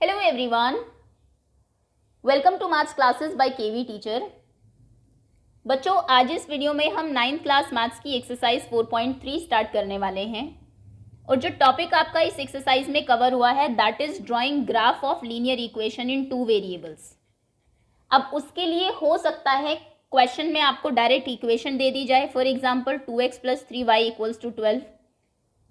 Hello everyone, welcome to maths classes by KV teacher. बच्चों, आज इस वीडियो में हम 9th क्लास मैथ्स की एक्सरसाइज 4.3 स्टार्ट करने वाले हैं और जो टॉपिक आपका इस एक्सरसाइज में कवर हुआ है that is drawing graph of linear equation in 2 variables. अब उसके लिए हो सकता है क्वेश्चन में आपको डायरेक्ट इक्वेशन दे दी जाए, फॉर एग्जाम्पल 2x + 3y = 12,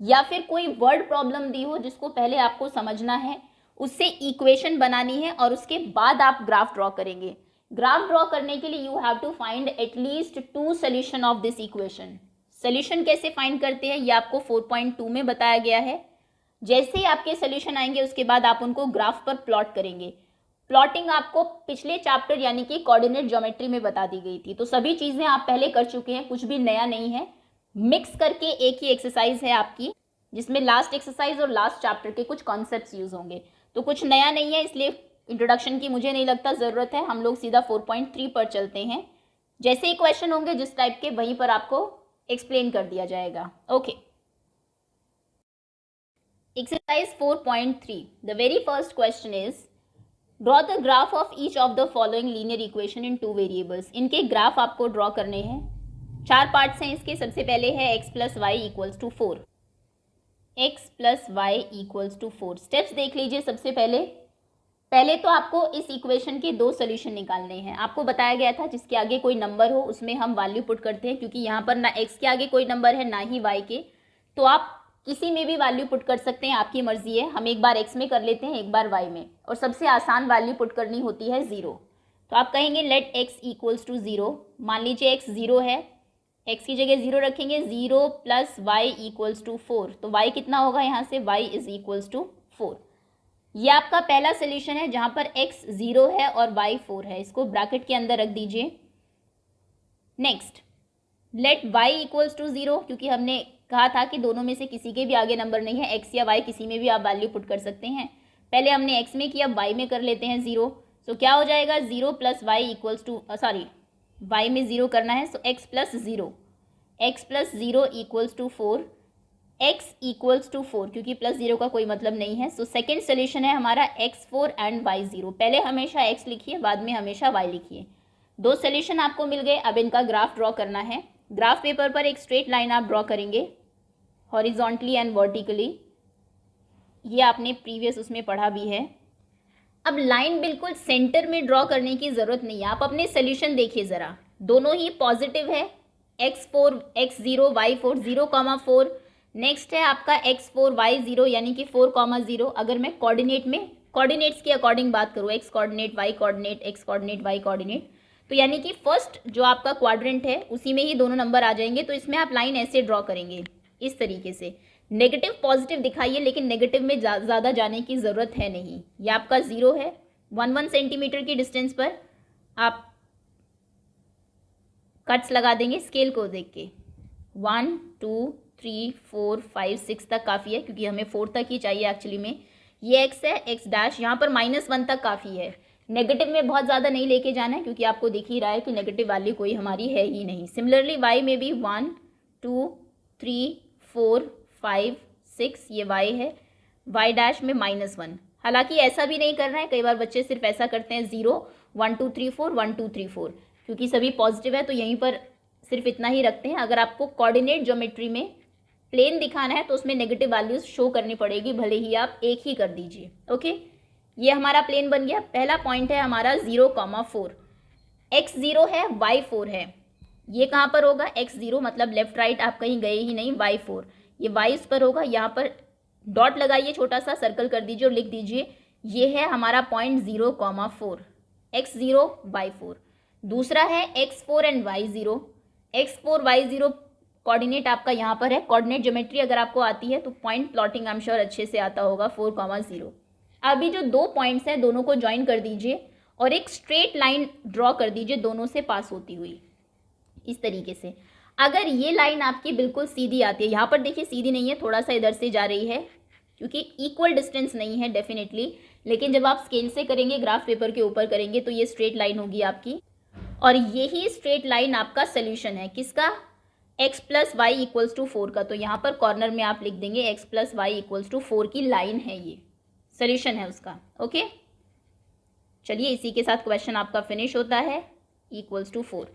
या फिर कोई वर्ड प्रॉब्लम दी हो जिसको पहले आपको समझना है, उससे इक्वेशन बनानी है और उसके बाद आप ग्राफ ड्रॉ करेंगे। ग्राफ ड्रॉ करने के लिए you have to find at least 2 solution of this equation. Solution कैसे फाइंड करते हैं ये आपको 4.2 में बताया गया है। जैसे ही आपके सोल्यूशन आएंगे उसके बाद आप उनको ग्राफ पर प्लॉट करेंगे। प्लॉटिंग आपको पिछले चैप्टर यानी कि कोऑर्डिनेट ज्योमेट्री में बता दी गई थी, तो सभी चीजें आप पहले कर चुके हैं, कुछ भी नया नहीं है। मिक्स करके एक ही एक्सरसाइज है आपकी, जिसमें लास्ट एक्सरसाइज और लास्ट चैप्टर के कुछ कॉन्सेप्ट्स यूज होंगे, तो कुछ नया नहीं है, इसलिए इंट्रोडक्शन की मुझे नहीं लगता ज़रूरत है। हम लोग सीधा 4.3 पर चलते हैं। जैसे ही क्वेश्चन होंगे जिस टाइप के, वहीं पर आपको एक्सप्लेन कर दिया जाएगा। Okay, exercise 4.3, the very first question is draw the graph of each of the following linear equation in 2 variables. इनके ग्राफ आपको ड्रॉ करने हैं। 4 पार्ट्स हैं इसके। सबसे पहले है x + y = 4। x + y = 4। Steps देख लीजिए। सबसे पहले तो आपको इस इक्वेशन के 2 सोल्यूशन निकालने हैं। आपको बताया गया था जिसके आगे कोई नंबर हो उसमें हम वैल्यू पुट करते हैं, क्योंकि यहाँ पर ना x के आगे कोई नंबर है ना ही y के, तो आप किसी में भी वैल्यू पुट कर सकते हैं, आपकी मर्जी है। हम एक बार x में कर लेते हैं, एक बार y में, और सबसे आसान वैल्यू पुट करनी होती है 0। तो आप कहेंगे लेट x = 0। मान लीजिए x 0 है, x की जगह 0 रखेंगे। 0 + y = 4, तो y कितना होगा यहाँ से, y = 4। ये आपका पहला सोल्यूशन है जहां पर x 0 है और y 4 है। इसको ब्रैकेट के अंदर रख दीजिए। नेक्स्ट, लेट y = 0, क्योंकि हमने कहा था कि दोनों में से किसी के भी आगे नंबर नहीं है, x या y किसी में भी आप वैल्यू पुट कर सकते हैं। पहले हमने x में किया, y में कर लेते हैं 0। तो क्या हो जाएगा, 0 + y y में 0 करना है, सो x + 0 = 4, x = 4, क्योंकि +0 का कोई मतलब नहीं है। सो सेकेंड सोल्यूशन है हमारा x4 एंड y0। पहले हमेशा x लिखिए, बाद में हमेशा y लिखिए। 2 सोल्यूशन आपको मिल गए। अब इनका ग्राफ ड्रॉ करना है। ग्राफ पेपर पर एक स्ट्रेट लाइन आप ड्रॉ करेंगे, हॉरिजॉन्टली एंड वर्टिकली। ये आपने प्रीवियस उसमें पढ़ा भी है। अब लाइन बिल्कुल सेंटर में ड्रॉ करने की ज़रूरत नहीं है। आप अपने सोल्यूशन देखिए ज़रा, दोनों ही पॉजिटिव है। x4 x0 y4 0,4। नेक्स्ट है आपका x4 y0 यानी कि 4,0। अगर मैं कोऑर्डिनेट्स की अकॉर्डिंग बात करूँ, x coordinate, y coordinate, x coordinate, y coordinate, तो यानी कि फर्स्ट जो आपका क्वाड्रेंट है उसी में ही दोनों नंबर आ जाएंगे। तो इसमें आप लाइन ऐसे ड्रॉ करेंगे, इस तरीके से। नेगेटिव पॉजिटिव दिखाइए, लेकिन नेगेटिव में ज़्यादा जाने की ज़रूरत है नहीं। ये आपका 0 है। 1 सेंटीमीटर की डिस्टेंस पर आप कट्स लगा देंगे स्केल को देख के। 1 2 3 4 5 6 तक काफ़ी है, क्योंकि हमें 4 तक ही चाहिए एक्चुअली में। ये x है, x', यहाँ पर -1 तक काफ़ी है। नेगेटिव में बहुत ज़्यादा नहीं लेके जाना है, क्योंकि आपको दिख ही रहा है कि नेगेटिव वैल्यू कोई हमारी है ही नहीं। सिमिलरली y में भी 1 2 3 4 5 6 ये y है। y' में -1। हालांकि ऐसा भी नहीं करना है, कई बार बच्चे सिर्फ ऐसा करते हैं 0 1 2 3 4 1 2 3 4, क्योंकि सभी पॉजिटिव है तो यहीं पर सिर्फ इतना ही रखते हैं। अगर आपको कोऑर्डिनेट ज्योमेट्री में प्लेन दिखाना है तो उसमें नेगेटिव वैल्यूज शो करनी पड़ेगी, भले ही आप एक ही कर दीजिए। ओके, ये हमारा प्लेन बन गया। पहला पॉइंट है हमारा 0,4। x 0 है, y 4 है। ये कहाँ पर होगा, x 0 मतलब लेफ्ट राइट, आप कहीं गए ही नहीं। y 4, ये y इस पर होगा। यहाँ पर डॉट लगाइए, छोटा सा सर्कल कर दीजिए और लिख दीजिए ये है हमारा पॉइंट 0,4, x 0 y 4। दूसरा है x4 and y0। x4 y0 coordinate आपका यहाँ पर है। कोऑर्डिनेट ज्योमेट्री अगर आपको आती है तो point plotting I am sure अच्छे से आता होगा, 4,0। अभी जो 2 पॉइंट्स हैं दोनों को ज्वाइन कर दीजिए और एक स्ट्रेट लाइन ड्रॉ कर दीजिए दोनों से पास होती हुई, इस तरीके से। अगर ये लाइन आपकी बिल्कुल सीधी आती है, यहाँ पर देखिए सीधी नहीं है, थोड़ा सा इधर से जा रही है, क्योंकि इक्वल डिस्टेंस नहीं है डेफिनेटली, लेकिन जब आप स्केल से करेंगे, ग्राफ पेपर के ऊपर करेंगे, तो ये स्ट्रेट लाइन होगी आपकी। और यही स्ट्रेट लाइन आपका सोल्यूशन है किसका, x + y = 4 का। तो यहाँ पर कॉर्नर में आप लिख देंगे x + y = 4 की लाइन है ये। सोल्यूशन है उसका। ओके, चलिए इसी के साथ क्वेश्चन आपका फिनिश होता है। Equals to 4।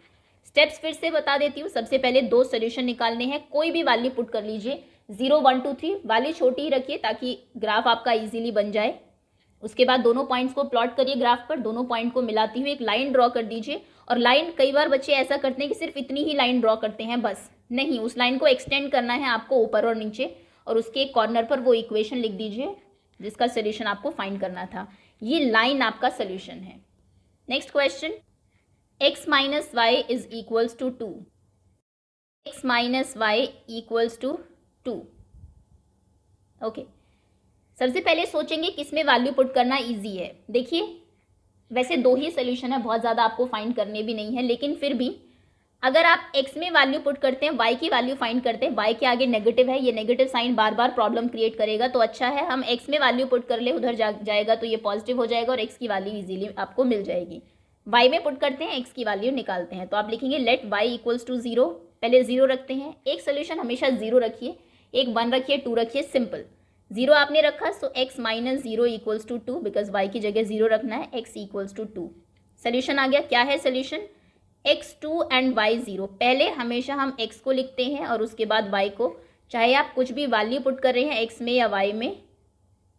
स्टेप्स फिर से बता देती हूँ। सबसे पहले 2 सोल्यूशन निकालने हैं, कोई भी वैल्यू पुट कर लीजिए, 0 1 2 3, वैल्यू छोटी ही रखिए ताकि ग्राफ आपका इजीली बन जाए। उसके बाद दोनों पॉइंट्स को प्लॉट करिए ग्राफ पर, दोनों पॉइंट को मिलाती हुई एक लाइन ड्रॉ कर दीजिए। और लाइन, कई बार बच्चे ऐसा करते हैं कि सिर्फ इतनी ही लाइन ड्रॉ करते हैं बस, नहीं, उस लाइन को एक्सटेंड करना है आपको ऊपर और नीचे, और उसके एक कॉर्नर पर वो इक्वेशन लिख दीजिए जिसका सोल्यूशन आपको फाइंड करना था। ये लाइन आपका सोल्यूशन है। Next question, x minus y is equals to 2। x minus y equals to 2। Okay, सबसे पहले सोचेंगे किसमें वैल्यू पुट करना इजी है। देखिए, वैसे 2 ही सोल्यूशन है, बहुत ज़्यादा आपको फाइंड करने भी नहीं है, लेकिन फिर भी अगर आप x में वैल्यू पुट करते हैं, y की वैल्यू फाइंड करते हैं, y के आगे नेगेटिव है, ये नेगेटिव साइन बार बार प्रॉब्लम क्रिएट करेगा, तो अच्छा है हम x में वैल्यू पुट कर ले, उधर जाएगा तो ये पॉजिटिव हो जाएगा और x की वैल्यू इजीली आपको मिल जाएगी। y में पुट करते हैं, x की वैल्यू निकालते हैं, तो आप लिखेंगे लेट y इक्वल्स टू 0। पहले 0 रखते हैं, एक सोल्यूशन हमेशा 0 रखिए, एक 1 रखिए, 2 रखिए, सिंपल। 0 आपने रखा, so x minus 0 equals to 2, because y की जगह 0 रखना है, x इक्वल्स टू 2। सोल्यूशन आ गया। क्या है सोल्यूशन? x2 and y0। पहले हमेशा हम x को लिखते हैं और उसके बाद y को, चाहे आप कुछ भी वैल्यू पुट कर रहे हैं x में या y में,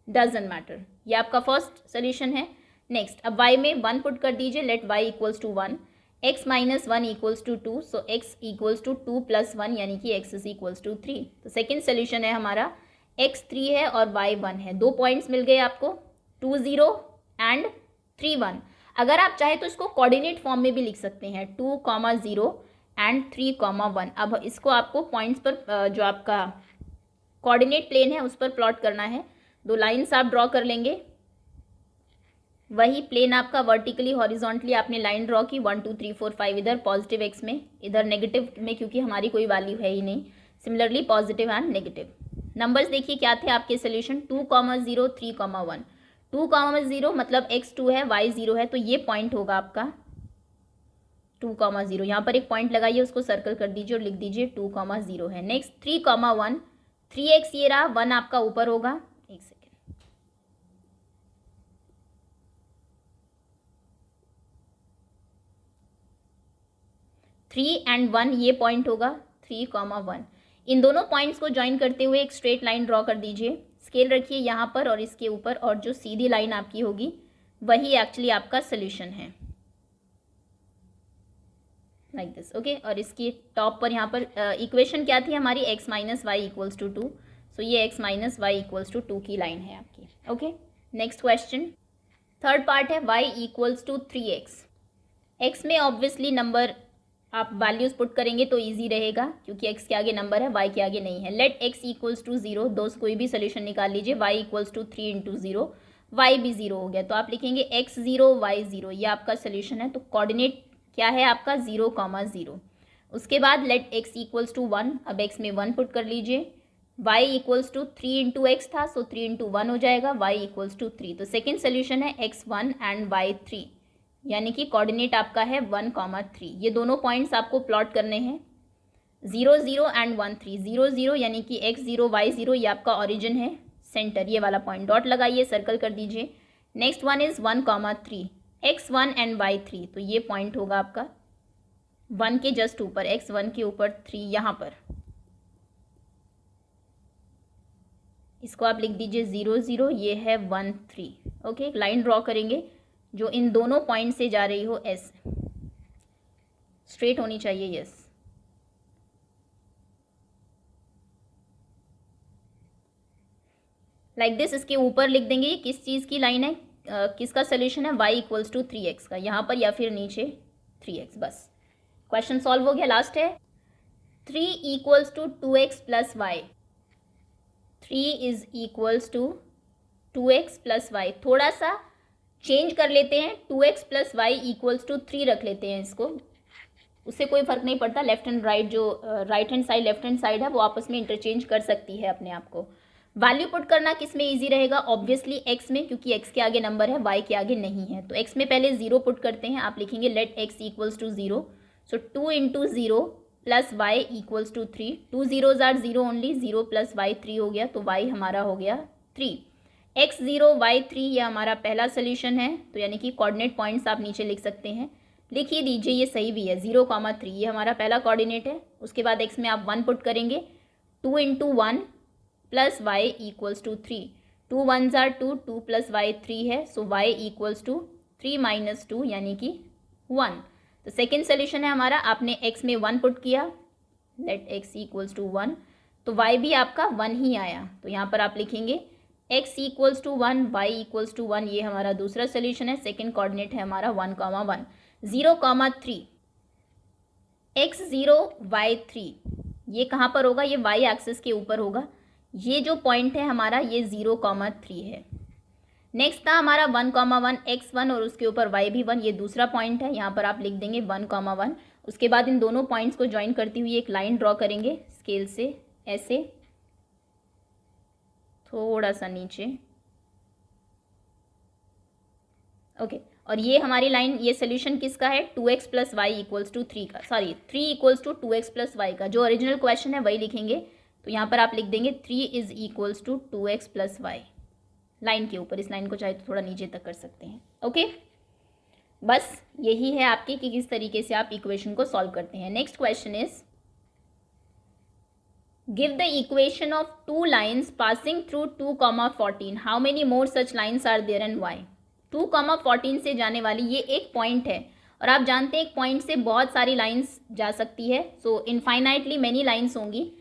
डजंट मैटर। ये आपका फर्स्ट सोल्यूशन है। नेक्स्ट, अब y में 1 पुट कर दीजिए, let y equals to 1, x minus 1 equals to 2, so x equals to 2 plus 1, यानी कि x इज इक्वल्स टू 3। तो सेकेंड सोल्यूशन है हमारा, x 3 है और y 1 है। 2 पॉइंट्स मिल गए आपको, 2 0 एंड 3 1। अगर आप चाहे तो इसको कोऑर्डिनेट फॉर्म में भी लिख सकते हैं, 2 0 एंड 3 1। अब इसको आपको पॉइंट्स पर जो आपका कोऑर्डिनेट प्लेन है उस पर प्लॉट करना है। 2 लाइन्स आप ड्रॉ कर लेंगे, वही प्लेन आपका वर्टिकली हॉरिजॉन्टली आपने लाइन ड्रॉ की, 1 2 3 4 5 इधर पॉजिटिव एक्स में, इधर नेगेटिव में क्योंकि हमारी कोई वैल्यू है ही नहीं। Similarly positive and negative. Numbers देखिए क्या थे आपके सोल्यूशन, 2 0 3 1। 2 0 मतलब x2 है, y0 है, तो ये पॉइंट होगा आपका 2 0। यहाँ पर एक पॉइंट लगाइए, उसको सर्कल कर दीजिए और लिख दीजिए 2 0 है। नेक्स्ट 3 1, 3x ये रहा, 1 आपका ऊपर होगा। एक सेकेंड, थ्री एंड 1 ये पॉइंट होगा, 3 1। इन दोनों पॉइंट्स को ज्वाइन करते हुए एक स्ट्रेट लाइन ड्रॉ कर दीजिए। स्केल रखिए यहाँ पर और इसके ऊपर, और जो सीधी लाइन आपकी होगी वही एक्चुअली आपका सोल्यूशन है, लाइक दिस। ओके, और इसके टॉप पर यहाँ पर इक्वेशन क्या थी हमारी, x minus y equals to 2, so ये x minus y equals to 2 की लाइन है आपकी। Okay, next question, third part है, y equals to 3x। x में ऑब्वियसली नंबर आप वैल्यूज पुट करेंगे तो इजी रहेगा, क्योंकि x के आगे नंबर है, y के आगे नहीं है। लेट x इक्वल्स टू 0, दोस्त कोई भी सोल्यूशन निकाल लीजिए, y equals to 3 into 0, y भी 0 हो गया, तो आप लिखेंगे x 0 y 0, ये आपका सोल्यूशन है। तो कोऑर्डिनेट क्या है आपका, 0 0। उसके बाद लेट x इक्वल्स टू 1, अब x में 1 पुट कर लीजिए, y equals to 3 into x था, सो 3 इंटू 1 हो जाएगा, y इक्वल्स टू 3। तो सेकेंड सोल्यूशन है x 1 एंड y 3, यानी कि कोऑर्डिनेट आपका है 1 3। ये दोनों पॉइंट्स आपको प्लॉट करने हैं, 0 0 एंड 1 3। 0 0 यानी कि x 0 y 0, ये आपका ओरिजिन है, सेंटर ये वाला पॉइंट, डॉट लगाइए, सर्कल कर दीजिए। Next one is 1 3, x 1 and y 3, तो ये पॉइंट होगा आपका 1 के जस्ट ऊपर, x 1 के ऊपर 3 यहाँ पर, इसको आप लिख दीजिए 0 0, ये है 1 3। ओके, एक लाइन ड्रॉ करेंगे जो इन दोनों पॉइंट से जा रही हो, एस स्ट्रेट होनी चाहिए, यस। लाइक दिस, इसके ऊपर लिख देंगे ये किस चीज़ की लाइन है, किसका सोल्यूशन है, y इक्वल्स टू 3x का, यहाँ पर या फिर नीचे 3x, बस क्वेश्चन सॉल्व हो गया। लास्ट है 3 equals to 2x plus y. 3 is equals to 2x plus y. थोड़ा सा चेंज कर लेते हैं, 2x plus y equals to 3 रख लेते हैं इसको, उससे कोई फर्क नहीं पड़ता। लेफ्ट एंड राइट, जो right hand side left hand side है वो आपस में इंटरचेंज कर सकती है अपने आप को। वैल्यू पुट करना किस में ईजी रहेगा, ऑब्वियसली x में, क्योंकि x के आगे नंबर है, y के आगे नहीं है। तो x में पहले 0 पुट करते हैं, आप लिखेंगे let x equals to 0, so 2 into 0 plus y equals to 3। 2 0s are 0 only, 0 plus y 3 हो गया, तो y हमारा हो गया 3। x0 y3 ये हमारा पहला सोल्यूशन है, तो यानी कि कोऑर्डिनेट पॉइंट्स आप नीचे लिख सकते हैं, लिख ही दीजिए, ये सही भी है। 0,3 ये हमारा पहला कोऑर्डिनेट है। उसके बाद x में आप 1 पुट करेंगे, 2 × 1 + y = 3, 2 1s are 2, 2 + y 3 है, सो y = 3 - 2 यानी कि 1। तो सेकेंड सोल्यूशन है हमारा, आपने x में 1 पुट किया, लेट x = 1, तो y भी आपका 1 ही आया। तो यहाँ पर आप लिखेंगे x = 1, y = 1, ये हमारा दूसरा सोल्यूशन है। सेकेंड कोऑर्डिनेट है हमारा 1,1, 0,3 x0 y3 ये कहाँ पर होगा, ये y एक्सिस के ऊपर होगा। ये जो पॉइंट है हमारा ये 0,3 है। नेक्स्ट था हमारा 1,1 x1 और उसके ऊपर y भी 1, ये दूसरा पॉइंट है। यहाँ पर आप लिख देंगे 1,1। उसके बाद इन दोनों पॉइंट्स को ज्वाइन करती हुई एक लाइन ड्रॉ करेंगे स्केल से, ऐसे थोड़ा सा नीचे, ओके। और ये हमारी लाइन, ये सोल्यूशन किसका है, 2x + y = 3 का, सॉरी 3 = 2x + y का। जो ओरिजिनल क्वेश्चन है वही लिखेंगे। तो यहाँ पर आप लिख देंगे 3 = 2x + y, लाइन के ऊपर। इस लाइन को चाहे तो थोड़ा नीचे तक कर सकते हैं, ओके। बस यही है आपकी कि किस तरीके से आप इक्वेशन को सॉल्व करते हैं। Next question is, give the equation of 2 lines passing through 2,14, how many more such lines are there and y. 2,14 से जाने वाली ये एक पॉइंट है, और आप जानते हैं एक पॉइंट से बहुत सारी लाइन्स जा सकती है, सो इनफाइनाइटली मैनी लाइन्स होंगी।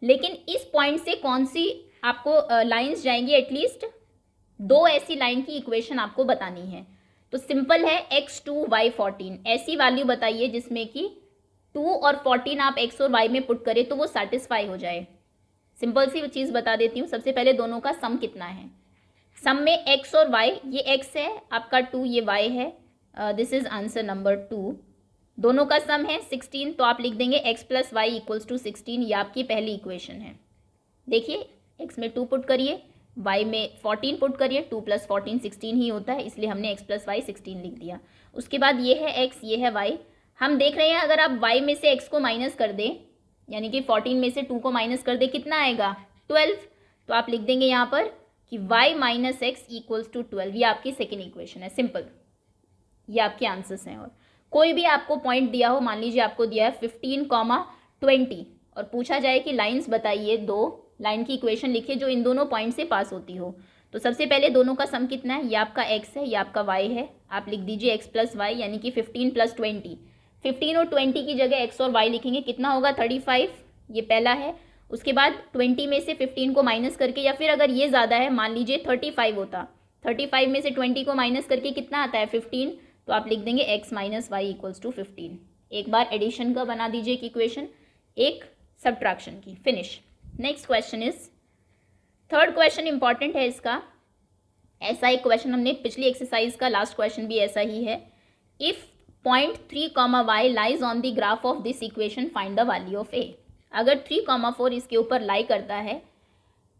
लेकिन इस पॉइंट से कौन सी आपको लाइन्स जाएंगी, एटलीस्ट 2 ऐसी लाइन की इक्वेशन आपको बतानी है। तो सिंपल है, x2 y14, ऐसी वैल्यू बताइए जिसमें कि 2 और 14 आप x और y में पुट करें तो वो सेटिस्फाई हो जाए। सिंपल सी चीज़ बता देती हूँ। सबसे पहले दोनों का सम कितना है, सम में x और y, ये x है आपका, 2 ये y है, दिस इज आंसर नंबर 2। दोनों का सम है 16, तो आप लिख देंगे x + y = 16, ये आपकी पहली इक्वेशन है। देखिए x में 2 पुट करिए, y में 14 पुट करिए, 2 + 14 16 ही होता है, इसलिए हमने x + y 16 लिख दिया। उसके बाद ये है x, ये है y। हम देख रहे हैं अगर आप y में से x को माइनस कर दें, यानी कि 14 में से 2 को माइनस कर दें, कितना आएगा, 12। तो आप लिख देंगे यहाँ पर कि y - x = 12, ये आपकी सेकेंड इक्वेशन है। सिंपल, ये आपके आंसर्स हैं। और कोई भी आपको पॉइंट दिया हो, मान लीजिए आपको दिया है 15, 20 और पूछा जाए कि लाइन्स बताइए, 2 लाइन की इक्वेशन लिखिए जो इन दोनों पॉइंट से पास होती हो, तो सबसे पहले दोनों का सम कितना है, ये आपका x है, ये आपका y है। आप लिख दीजिए x + y, यानी कि 15 + 20। 15 और 20 की जगह x और y लिखेंगे, कितना होगा, 35, ये पहला है। उसके बाद 20 में से 15 को माइनस करके, या फिर अगर ये ज़्यादा है, मान लीजिए 35 होता, 35 में से 20 को माइनस करके कितना आता है, 15, तो आप लिख देंगे x - y = 15। एक बार एडिशन का बना दीजिए एक इक्वेशन, एक सब्ट्रैक्शन की, finish. Next question is, third question important है इसका। ऐसा एक क्वेश्चन हमने पिछली एक्सरसाइज का, लास्ट क्वेश्चन भी ऐसा ही है। If point 3, y lies on the graph of this equation, find the value of a। अगर 3, 4 इसके ऊपर लाई करता है,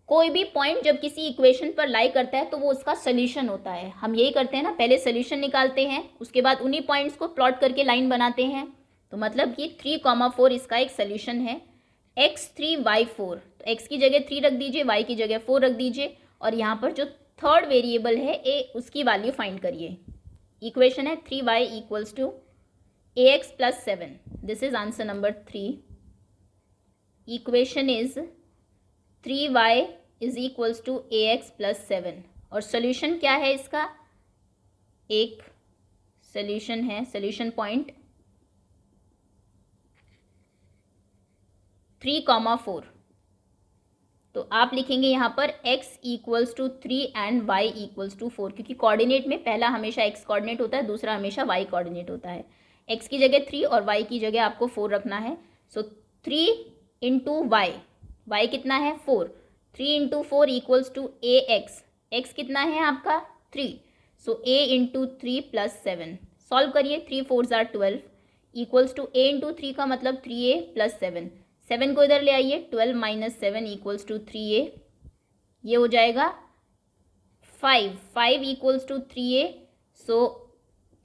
कोई भी पॉइंट जब किसी इक्वेशन पर लाई करता है तो वो उसका सोल्यूशन होता है। हम यही करते हैं ना, पहले सोल्यूशन निकालते हैं, उसके बाद उन्हीं पॉइंट्स को प्लॉट करके लाइन बनाते हैं। तो मतलब कि 3, 4 इसका एक सोल्यूशन है। x3 y4, तो x की जगह 3 रख दीजिए, y की जगह 4 रख दीजिए, और यहाँ पर जो थर्ड वेरिएबल है a, उसकी वैल्यू फाइंड करिए। इक्वेशन है 3y = ax + 7, this is answer number 3। Equation is 3y = ax + 7, और सोल्यूशन क्या है इसका, एक सोल्यूशन है, सोल्यूशन पॉइंट 3, 4। तो आप लिखेंगे यहाँ पर x = 3 एंड y = 4, क्योंकि कोऑर्डिनेट में पहला हमेशा x कोऑर्डिनेट होता है, दूसरा हमेशा y कोऑर्डिनेट होता है। x की जगह 3 और y की जगह आपको 4 रखना है। सो 3 × y, y कितना है, 4, 3 × 4 = ax, x कितना है आपका, 3, सो a × 3 + 7। सॉल्व करिए, 3 4s are 12 = a × 3 का मतलब 3a + 7, 7 को इधर ले आइए, 12 - 7 = 3a, ये हो जाएगा 5, 5 = 3a, सो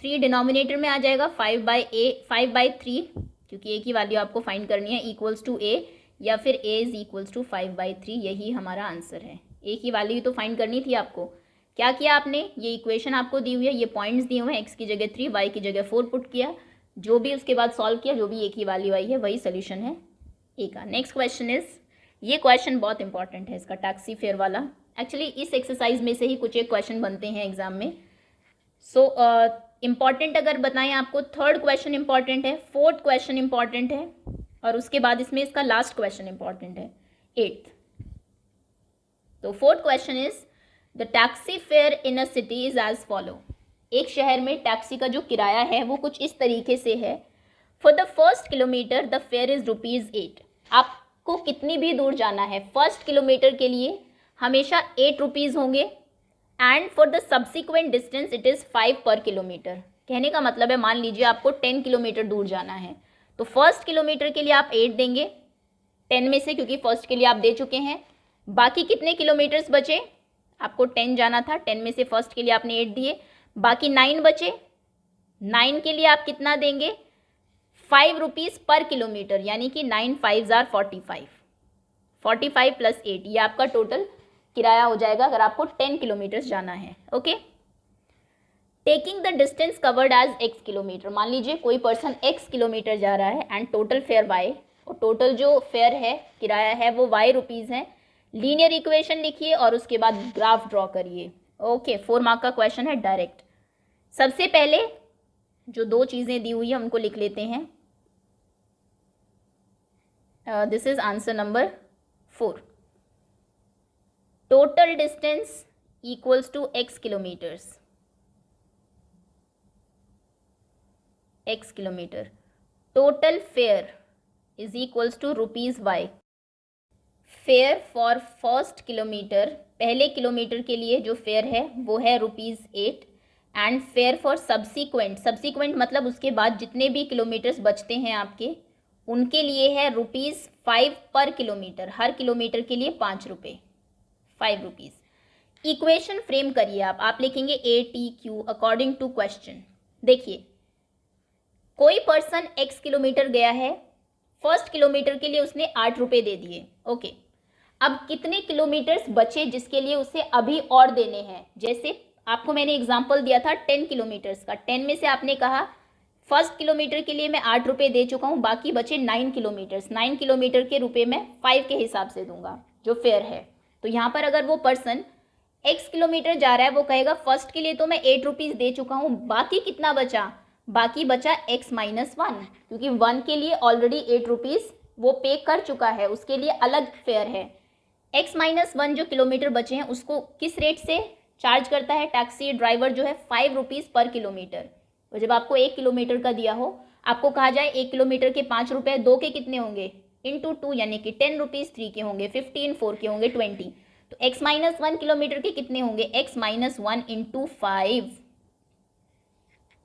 3 डिनोमिनेटर में आ जाएगा, 5/3, क्योंकि a की वैल्यू आपको फाइंड करनी है, = a, या फिर a = 5/3, यही हमारा आंसर है। ए की वैल्यू तो फाइंड करनी थी आपको। क्या किया आपने, ये इक्वेशन आपको दी हुई है, ये पॉइंट्स दिए हुए हैं, एक्स की जगह 3 वाई की जगह 4 पुट किया, जो भी उसके बाद सॉल्व किया, जो भी ए की वैल्यू आई है वही सोल्यूशन है ए का। नेक्स्ट क्वेश्चन इज, ये क्वेश्चन बहुत इंपॉर्टेंट है इसका, टैक्सी फेयर वाला। एक्चुअली इस एक्सरसाइज में से ही कुछ एक क्वेश्चन बनते हैं एग्जाम में। सो इम्पॉर्टेंट अगर बताएं आपको, थर्ड क्वेश्चन इंपॉर्टेंट है, फोर्थ क्वेश्चन इंपॉर्टेंट है, और उसके बाद इसमें इसका लास्ट क्वेश्चन इंपॉर्टेंट है, 8th। तो fourth question is, the taxi fare in a city is as follow. एक शहर में टैक्सी का जो किराया है वो कुछ इस तरीके से है। For the first kilometre the fair is ₹8। आपको कितनी भी दूर जाना है, फर्स्ट किलोमीटर के लिए हमेशा 8 रुपीज़ होंगे, and for the subsequent distance it is 5 पर किलोमीटर। कहने का मतलब है, मान लीजिए आपको 10 किलोमीटर दूर जाना है, तो फर्स्ट किलोमीटर के लिए आप 8 देंगे 10 में से, क्योंकि फर्स्ट के लिए आप दे चुके हैं। बाकी कितने किलोमीटर्स बचे, आपको 10 जाना था, 10 में से फर्स्ट के लिए आपने 8 दिए, बाकी 9 बचे, 9 के लिए आप कितना देंगे, 5 रुपीज़ पर किलोमीटर, यानी कि 9 5 जार 45, 45 प्लस 8, ये आपका टोटल किराया हो जाएगा अगर आपको 10 किलोमीटर्स जाना है। Okay, taking the distance covered as x kilometer. मान लीजिए कोई पर्सन x किलोमीटर जा रहा है एंड टोटल फेयर y, और टोटल जो फेयर है, किराया है, वो y रुपीज़ है। लीनियर इक्वेशन लिखिए और उसके बाद ग्राफ ड्रॉ करिए। ओके, 4 मार्क का क्वेश्चन है डायरेक्ट। सबसे पहले जो दो चीज़ें दी हुई है उनको लिख लेते हैं। This is answer number 4। Total distance equals to x kilometers, x kilometer. Total fare is equals to ₹y। Fare for first kilometer, पहले किलोमीटर के लिए जो फेयर है वो है ₹8, and fare for subsequent, subsequent मतलब उसके बाद जितने भी किलोमीटर्स बचते हैं आपके, उनके लिए है ₹5 पर किलोमीटर, हर किलोमीटर के लिए 5 रुपये, 5 रुपीज़। इक्वेशन फ्रेम करिए आप लिखेंगे ATQ अकॉर्डिंग टू क्वेश्चन। देखिए, कोई पर्सन x किलोमीटर गया है, फर्स्ट किलोमीटर के लिए उसने 8 रुपये दे दिए। ओके, अब कितने किलोमीटर्स बचे जिसके लिए उसे अभी और देने हैं। जैसे आपको मैंने एग्जांपल दिया था 10 किलोमीटर्स का, 10 में से आपने कहा फर्स्ट किलोमीटर के लिए मैं 8 रुपये दे चुका हूँ, बाकी बचे 9 किलोमीटर्स, 9 किलोमीटर के रुपये मैं 5 के हिसाब से दूंगा जो फेयर है। तो यहाँ पर अगर वो पर्सन x किलोमीटर जा रहा है, वो कहेगा फर्स्ट के लिए तो मैं 8 रुपीज़ दे चुका हूँ, बाकी कितना बचा, बाकी बचा x-1, क्योंकि 1 के लिए ऑलरेडी 8 रुपीज़ वो पे कर चुका है, उसके लिए अलग फेयर है। x-1 जो किलोमीटर बचे हैं उसको किस रेट से चार्ज करता है टैक्सी ड्राइवर, जो है 5 रुपीज़ पर किलोमीटर। तो जब आपको 1 किलोमीटर का दिया हो, आपको कहा जाए 1 किलोमीटर के 5 रुपये, 2 के कितने होंगे, इंटू 2, यानी कि 10 रुपीज़, 3 के होंगे 15, 4 के होंगे 20। तो x-1 किलोमीटर के कितने होंगे, x-1 इंटू 5।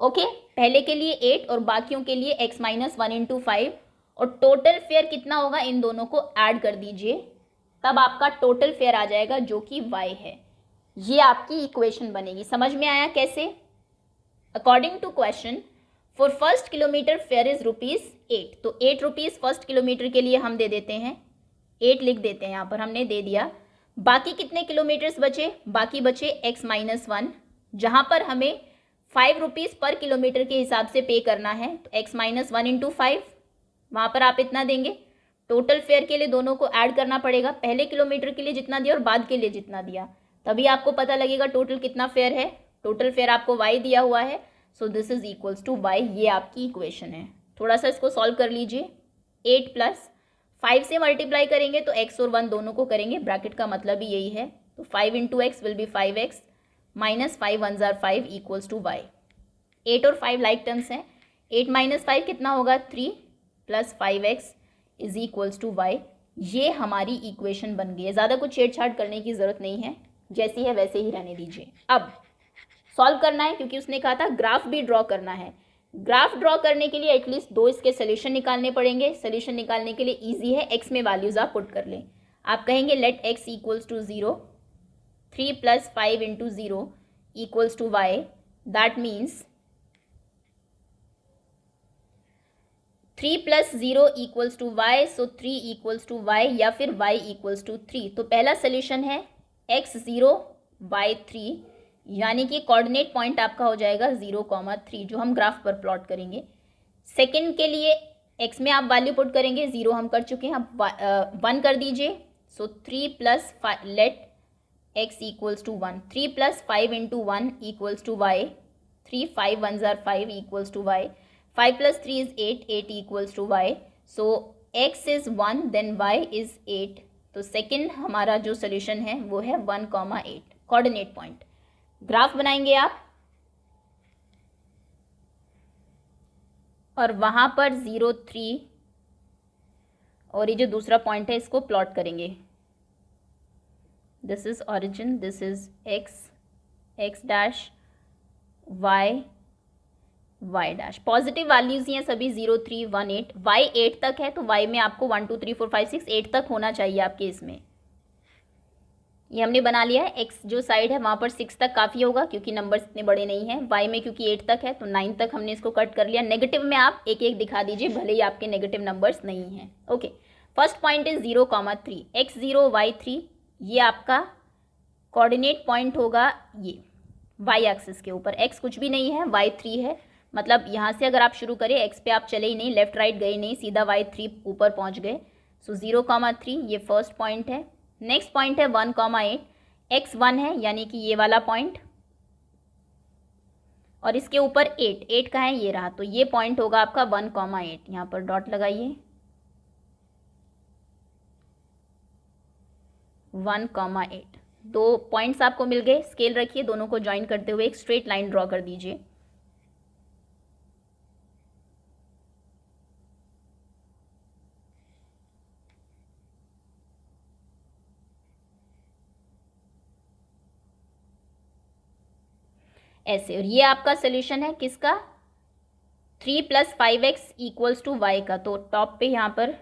ओके, पहले के लिए 8 और बाकियों के लिए x-1 इंटू 5, और टोटल फेयर कितना होगा, इन दोनों को ऐड कर दीजिए, तब आपका टोटल फेयर आ जाएगा जो कि y है। ये आपकी इक्वेशन बनेगी। समझ में आया कैसे? According to question, for first kilometer fare is ₹8, तो 8 रुपीज़ फर्स्ट किलोमीटर के लिए हम दे देते हैं, 8 लिख देते हैं यहाँ पर, हमने दे दिया। बाकी कितने किलोमीटर्स बचे, बाकी बचे x-1, जहाँ पर हमें 5 रुपीज़ पर किलोमीटर के हिसाब से पे करना है, तो x-1 इंटू 5, वहाँ पर आप इतना देंगे। टोटल फेयर के लिए दोनों को ऐड करना पड़ेगा, पहले किलोमीटर के लिए जितना दिया और बाद के लिए जितना दिया, तभी आपको पता लगेगा टोटल कितना फेयर है। टोटल फेयर आपको y दिया हुआ है, so this is equals to y। ये आपकी इक्वेशन है। थोड़ा सा इसको सॉल्व कर लीजिए। 8 प्लस 5 से मल्टीप्लाई करेंगे तो x और 1 दोनों को करेंगे, ब्रैकेट का मतलब ही यही है। तो 5 इंटू x will be 5x, minus 5 1 जार 5 इक्वल्स टू y। 8 और 5 लाइक टर्म्स हैं, 8 माइनस 5 कितना होगा, 3 plus 5x is equals to y। ये हमारी इक्वेशन बन गई है। ज़्यादा कुछ छेड़छाड़ करने की ज़रूरत नहीं है, जैसी है वैसे ही रहने दीजिए। अब सॉल्व करना है, क्योंकि उसने कहा था ग्राफ भी ड्रॉ करना है। ग्राफ ड्रॉ करने के लिए एटलीस्ट 2 इसके सोल्यूशन निकालने पड़ेंगे। सोल्यूशन निकालने के लिए इजी है, x में वैल्यूज़ आप पुट कर लें। आप कहेंगे let x equals to 0, 3 plus 5 into 0 equals to y। That means 3 plus 0 equals to y, so 3 equals to y, या फिर y इक्वल्स टू 3। तो पहला सोल्यूशन है x0 y3, यानी कि कोऑर्डिनेट पॉइंट आपका हो जाएगा 0,3 जो हम ग्राफ पर प्लॉट करेंगे। सेकंड के लिए x में आप वैल्यू पुट करेंगे, 0 हम कर चुके हैं, अब 1 कर दीजिए। So 3 plus 5, let x equals to 1, 3 plus 5 into 1 equals to y, 3 5 1 ज़ार 5 equals to y, 5 plus 3 is 8, 8 equals to y। So x is 1 then y is 8। तो सेकंड हमारा जो सोल्यूशन है वो है 1,8 कोऑर्डिनेट पॉइंट। ग्राफ बनाएंगे आप और वहाँ पर 0 3 और ये जो दूसरा पॉइंट है इसको प्लॉट करेंगे। This is origin, this is x dash y dash. Positive values हैं सभी, 0 3 1 8, y 8 तक है तो y में आपको 1 2 3 4 5 6 8 तक होना चाहिए आपके इसमें। ये हमने बना लिया है। x जो साइड है वहाँ पर 6 तक काफ़ी होगा क्योंकि नंबर्स इतने बड़े नहीं हैं। y में क्योंकि 8 तक है तो 9 तक हमने इसको कट कर लिया। नेगेटिव में आप एक एक दिखा दीजिए भले ही आपके नेगेटिव नंबर्स नहीं हैं। Okay, first point is 0,3, x0 y3, ये आपका कोऑर्डिनेट पॉइंट होगा ये y एक्सिस के ऊपर। x कुछ भी नहीं है, y3 है, मतलब यहाँ से अगर आप शुरू करें x पे आप चले ही नहीं, लेफ्ट राइट गए नहीं, सीधा y3 ऊपर पहुँच गए। सो 0,3 ये फर्स्ट पॉइंट है। नेक्स्ट पॉइंट है 1,8, x1 है यानी कि ये वाला पॉइंट, और इसके ऊपर 8 का है, ये रहा, तो ये पॉइंट होगा आपका 1,8। यहाँ पर डॉट लगाइए, 1,8। दो पॉइंट्स आपको मिल गए। स्केल रखिए, दोनों को ज्वाइन करते हुए एक स्ट्रेट लाइन ड्रॉ कर दीजिए। ऐसे, और ये आपका सोल्यूशन है किसका, 3 plus 5x equals to y का। तो टॉप पे यहाँ पर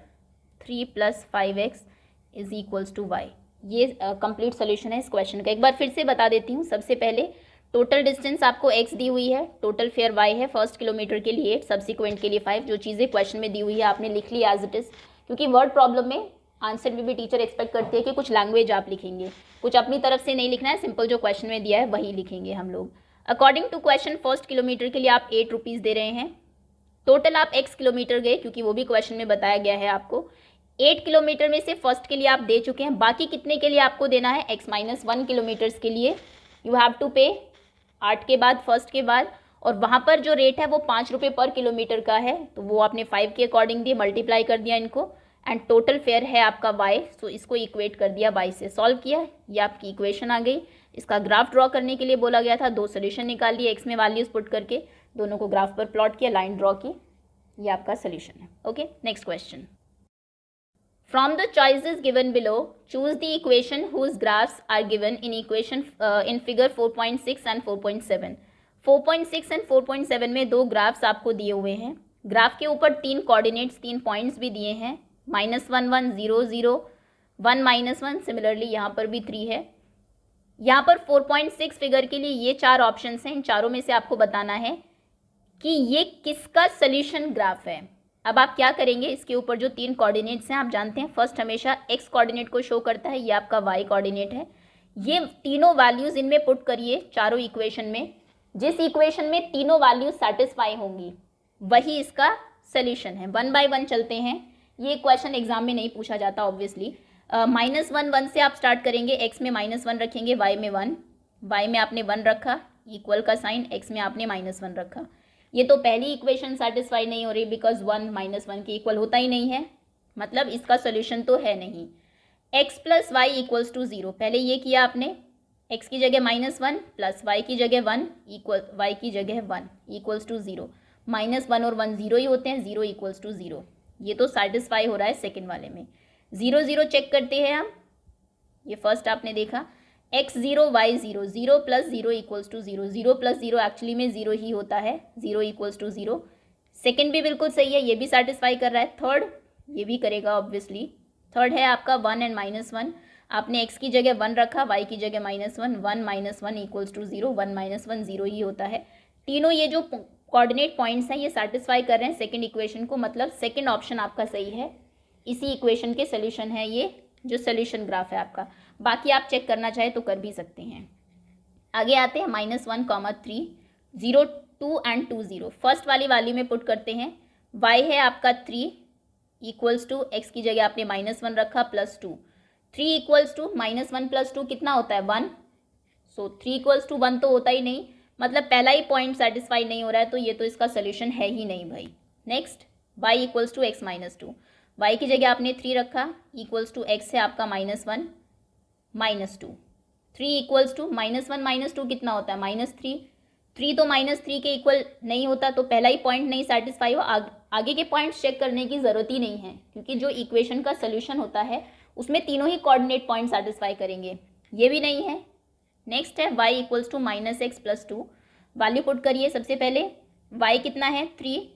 3 plus 5x is equals to y। ये कंप्लीट सोल्यूशन है इस क्वेश्चन का। एक बार फिर से बता देती हूँ। सबसे पहले टोटल डिस्टेंस आपको x दी हुई है, टोटल फेयर y है, फर्स्ट किलोमीटर के लिए 8, सब्सिक्वेंट के लिए 5। जो चीज़ें क्वेश्चन में दी हुई है आपने लिख ली एज इट इज़, क्योंकि वर्ड प्रॉब्लम में आंसर में भी टीचर एक्सपेक्ट करती है कि कुछ लैंग्वेज आप लिखेंगे, कुछ अपनी तरफ से नहीं लिखना है, सिंपल जो क्वेश्चन में दिया है वही लिखेंगे हम लोग। According to question first kilometer के लिए आप 8 रुपीज़ दे रहे हैं। टोटल आप x किलोमीटर गए क्योंकि वो भी क्वेश्चन में बताया गया है आपको। 8 किलोमीटर में से फर्स्ट के लिए आप दे चुके हैं, बाकी कितने के लिए आपको देना है, x-1 किलोमीटर्स के लिए यू हैव टू पे 8 के बाद, फर्स्ट के बाद, और वहाँ पर जो रेट है वो 5 रुपये पर किलोमीटर का है, तो वो आपने 5 के अकॉर्डिंग दिए, मल्टीप्लाई कर दिया इनको, एंड टोटल फेयर है आपका y। सो इसको इक्वेट कर दिया y से, सॉल्व किया, ये आपकी इक्वेशन आ गई। इसका ग्राफ ड्रॉ करने के लिए बोला गया था, दो सोल्यूशन निकाल लिए, x में वैल्यूज पुट करके दोनों को ग्राफ पर प्लॉट किया, लाइन ड्रॉ की, ये आपका सोल्यूशन है। Okay, next question. From the choices given below choose the equation whose graphs are given in equation in figure 4.6 and 4.7। 4.6 and 4.7 में दो ग्राफ्स आपको दिए हुए हैं। ग्राफ के ऊपर 3 कोऑर्डिनेट्स, 3 पॉइंट्स भी दिए हैं, -1 1 0 0 1 -1, सिमिलरली यहाँ पर भी 3 है। यहाँ पर 4.6 फिगर के लिए ये 4 ऑप्शंस हैं, इन चारों में से आपको बताना है कि ये किसका सोल्यूशन ग्राफ है। अब आप क्या करेंगे, इसके ऊपर जो 3 कोऑर्डिनेट्स हैं आप जानते हैं, फर्स्ट हमेशा x कोऑर्डिनेट को शो करता है, ये आपका y कोऑर्डिनेट है। ये तीनों वैल्यूज़ इनमें पुट करिए चारों इक्वेशन में। जिस इक्वेशन में तीनों वैल्यूज सेटिस्फाई होंगी वही इसका सोल्यूशन है। 1 बाय 1 चलते हैं, ये क्वेश्चन एग्जाम में नहीं पूछा जाता ऑब्वियसली। -1 1 से आप स्टार्ट करेंगे, x में -1 रखेंगे, y में 1, y में आपने 1 रखा, इक्वल का साइन, x में आपने -1 रखा। ये तो पहली इक्वेशन सेटिस्फाई नहीं हो रही बिकॉज 1 -1 के इक्वल होता ही नहीं है, मतलब इसका सोल्यूशन तो है नहीं। x plus y equals to 0, पहले ये किया आपने, x की जगह -1 प्लस y की जगह 1 इक्वल y की जगह 1 इक्वल्स टू 0। -1 और 1 0 ही होते हैं, 0 इक्वल्स टू 0, ये तो सेटिस्फाई हो रहा है सेकेंड वाले में। 0 0 चेक करते हैं हम, ये फर्स्ट आपने देखा, x 0 y 0, 0 plus 0 equals to 0, 0 plus 0 actually में 0 ही होता है, 0 इक्वल्स टू 0। सेकेंड भी बिल्कुल सही है, ये भी सेटिस्फाई कर रहा है। थर्ड ये भी करेगा ऑब्वियसली। थर्ड है आपका 1 एंड -1, आपने x की जगह 1 रखा, y की जगह -1, 1 -1 इक्वल्स टू 0, 1 -1 0 ही होता है। तीनों ये जो कोऑर्डिनेट पॉइंट्स हैं ये सेटिस्फाई कर रहे हैं सेकंड इक्वेशन को, मतलब सेकंड ऑप्शन आपका सही है। इसी इक्वेशन के सोल्यूशन है ये जो सोल्यूशन ग्राफ है आपका। बाकी आप चेक करना चाहे तो कर भी सकते हैं। आगे आते हैं -1, 3, 0, 2 एंड 2, 0। फर्स्ट वाली वैल्यू में पुट करते हैं। y है आपका 3 इक्वल्स टू x की जगह आपने -1 रखा +2। 3 इक्वल्स टू -1 + 2 कितना होता है 1। सो 3 इक्वल्स टू 1 तो होता ही नहीं, मतलब पहला ही पॉइंट सेटिस्फाई नहीं हो रहा है, तो ये तो इसका सोल्यूशन है ही नहीं भाई। Next y equals to x -2। y की जगह आपने 3 रखा इक्वल्स टू x है आपका -1 -2। 3 इक्वल्स टू -1 -2 कितना होता है -3। 3 तो -3 के इक्वल नहीं होता, तो पहला ही पॉइंट नहीं सेटिस्फाई हो। आगे के पॉइंट्स चेक करने की ज़रूरत ही नहीं है, क्योंकि जो इक्वेशन का सोल्यूशन होता है उसमें तीनों ही कोऑर्डिनेट पॉइंट सेटिस्फाई करेंगे। ये भी नहीं है। नेक्स्ट है y equals to -x + 2। Value put करिए। सबसे पहले y कितना है 3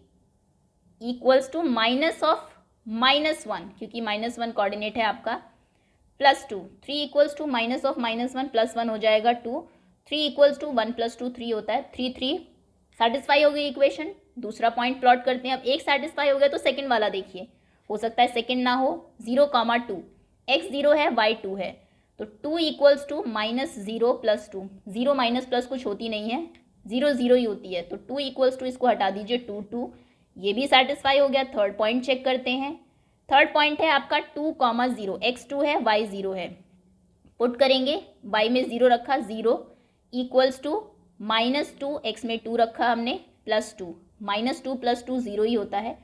इक्वल्स टू -1, क्योंकि -1 कोऑर्डिनेट है आपका, +2। 3 इक्वल्स टू -1 +1 हो जाएगा 2। 3 इक्वल्स टू 1 + 2 3 होता है। 3 3 सेटिस्फाई हो गई इक्वेशन। दूसरा पॉइंट प्लॉट करते हैं। अब एक सेटिस्फाई हो गया तो सेकंड वाला देखिए, हो सकता है सेकंड ना हो। 0, 2 x 0 है y 2 है, तो 2 इक्वल्स टू -0 + 2। 0 माइनस प्लस कुछ होती नहीं है, 0 0 ही होती है, तो 2 इक्वल्स टू इसको हटा दीजिए 2 2। ये भी सेटिस्फाई हो गया। थर्ड पॉइंट चेक करते हैं। थर्ड पॉइंट है आपका 2, 0 x 2 है y 0 है। पुट करेंगे। y में 0 रखा 0 इक्वल्स टू -2, x में 2 रखा हमने +2। -2 + 2 0 ही होता है।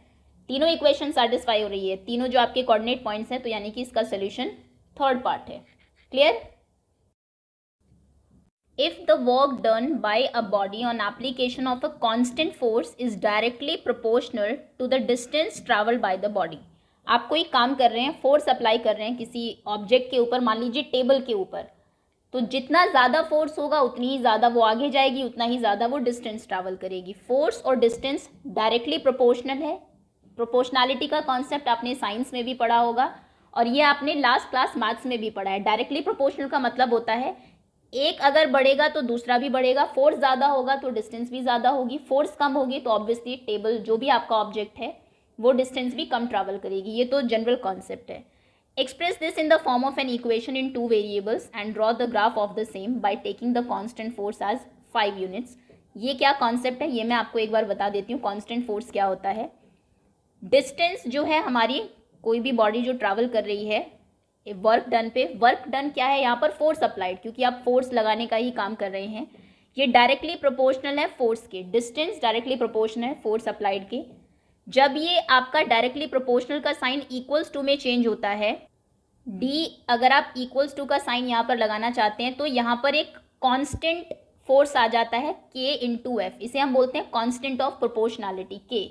तीनों इक्वेशन सेटिस्फाई हो रही है, तीनों जो आपके कोऑर्डिनेट पॉइंट्स हैं, तो यानी कि इसका सोल्यूशन थर्ड पार्ट है। Clear. If the work done by a body on application of a constant force is directly proportional to the distance traveled by the body। आप कोई काम कर रहे हैं, फोर्स अप्लाई कर रहे हैं किसी ऑब्जेक्ट के ऊपर, मान लीजिए टेबल के ऊपर, तो जितना ज़्यादा फोर्स होगा उतनी ही ज़्यादा वो आगे जाएगी, उतना ही ज़्यादा वो डिस्टेंस ट्रैवल करेगी। फोर्स और डिस्टेंस डायरेक्टली प्रोपोर्शनल है। प्रोपोर्शनैलिटी का कॉन्सेप्ट आपने साइंस में भी पढ़ा होगा, और ये आपने लास्ट क्लास मैथ्स में भी पढ़ा है। डायरेक्टली प्रोपोर्शनल का मतलब होता है एक अगर बढ़ेगा तो दूसरा भी बढ़ेगा। फोर्स ज़्यादा होगा तो डिस्टेंस भी ज़्यादा होगी, फोर्स कम होगी तो ऑब्वियसली टेबल जो भी आपका ऑब्जेक्ट है वो डिस्टेंस भी कम ट्रैवल करेगी। ये तो जनरल कॉन्सेप्ट है। Express this in the form of an equation in 2 variables and draw the graph of the same by taking the constant force as 5 units. ये क्या कॉन्सेप्ट है ये मैं आपको एक बार बता देती हूँ। कांस्टेंट फोर्स क्या होता है। डिस्टेंस जो है हमारी, कोई भी बॉडी जो ट्रैवल कर रही है वर्क डन पे, वर्क डन क्या है यहाँ पर फोर्स अप्लाइड, क्योंकि आप फोर्स लगाने का ही काम कर रहे हैं। ये डायरेक्टली प्रोपोर्शनल है फोर्स के, डिस्टेंस डायरेक्टली प्रोपोर्शनल है फोर्स अप्लाइड के। जब ये आपका डायरेक्टली प्रोपोर्शनल का साइन इक्वल्स टू में चेंज होता है, डी अगर आप इक्वल्स टू का साइन यहाँ पर लगाना चाहते हैं तो यहाँ पर एक कांस्टेंट फोर्स आ जाता है k × f। इसे हम बोलते हैं कांस्टेंट ऑफ प्रोपोर्शनैलिटी k।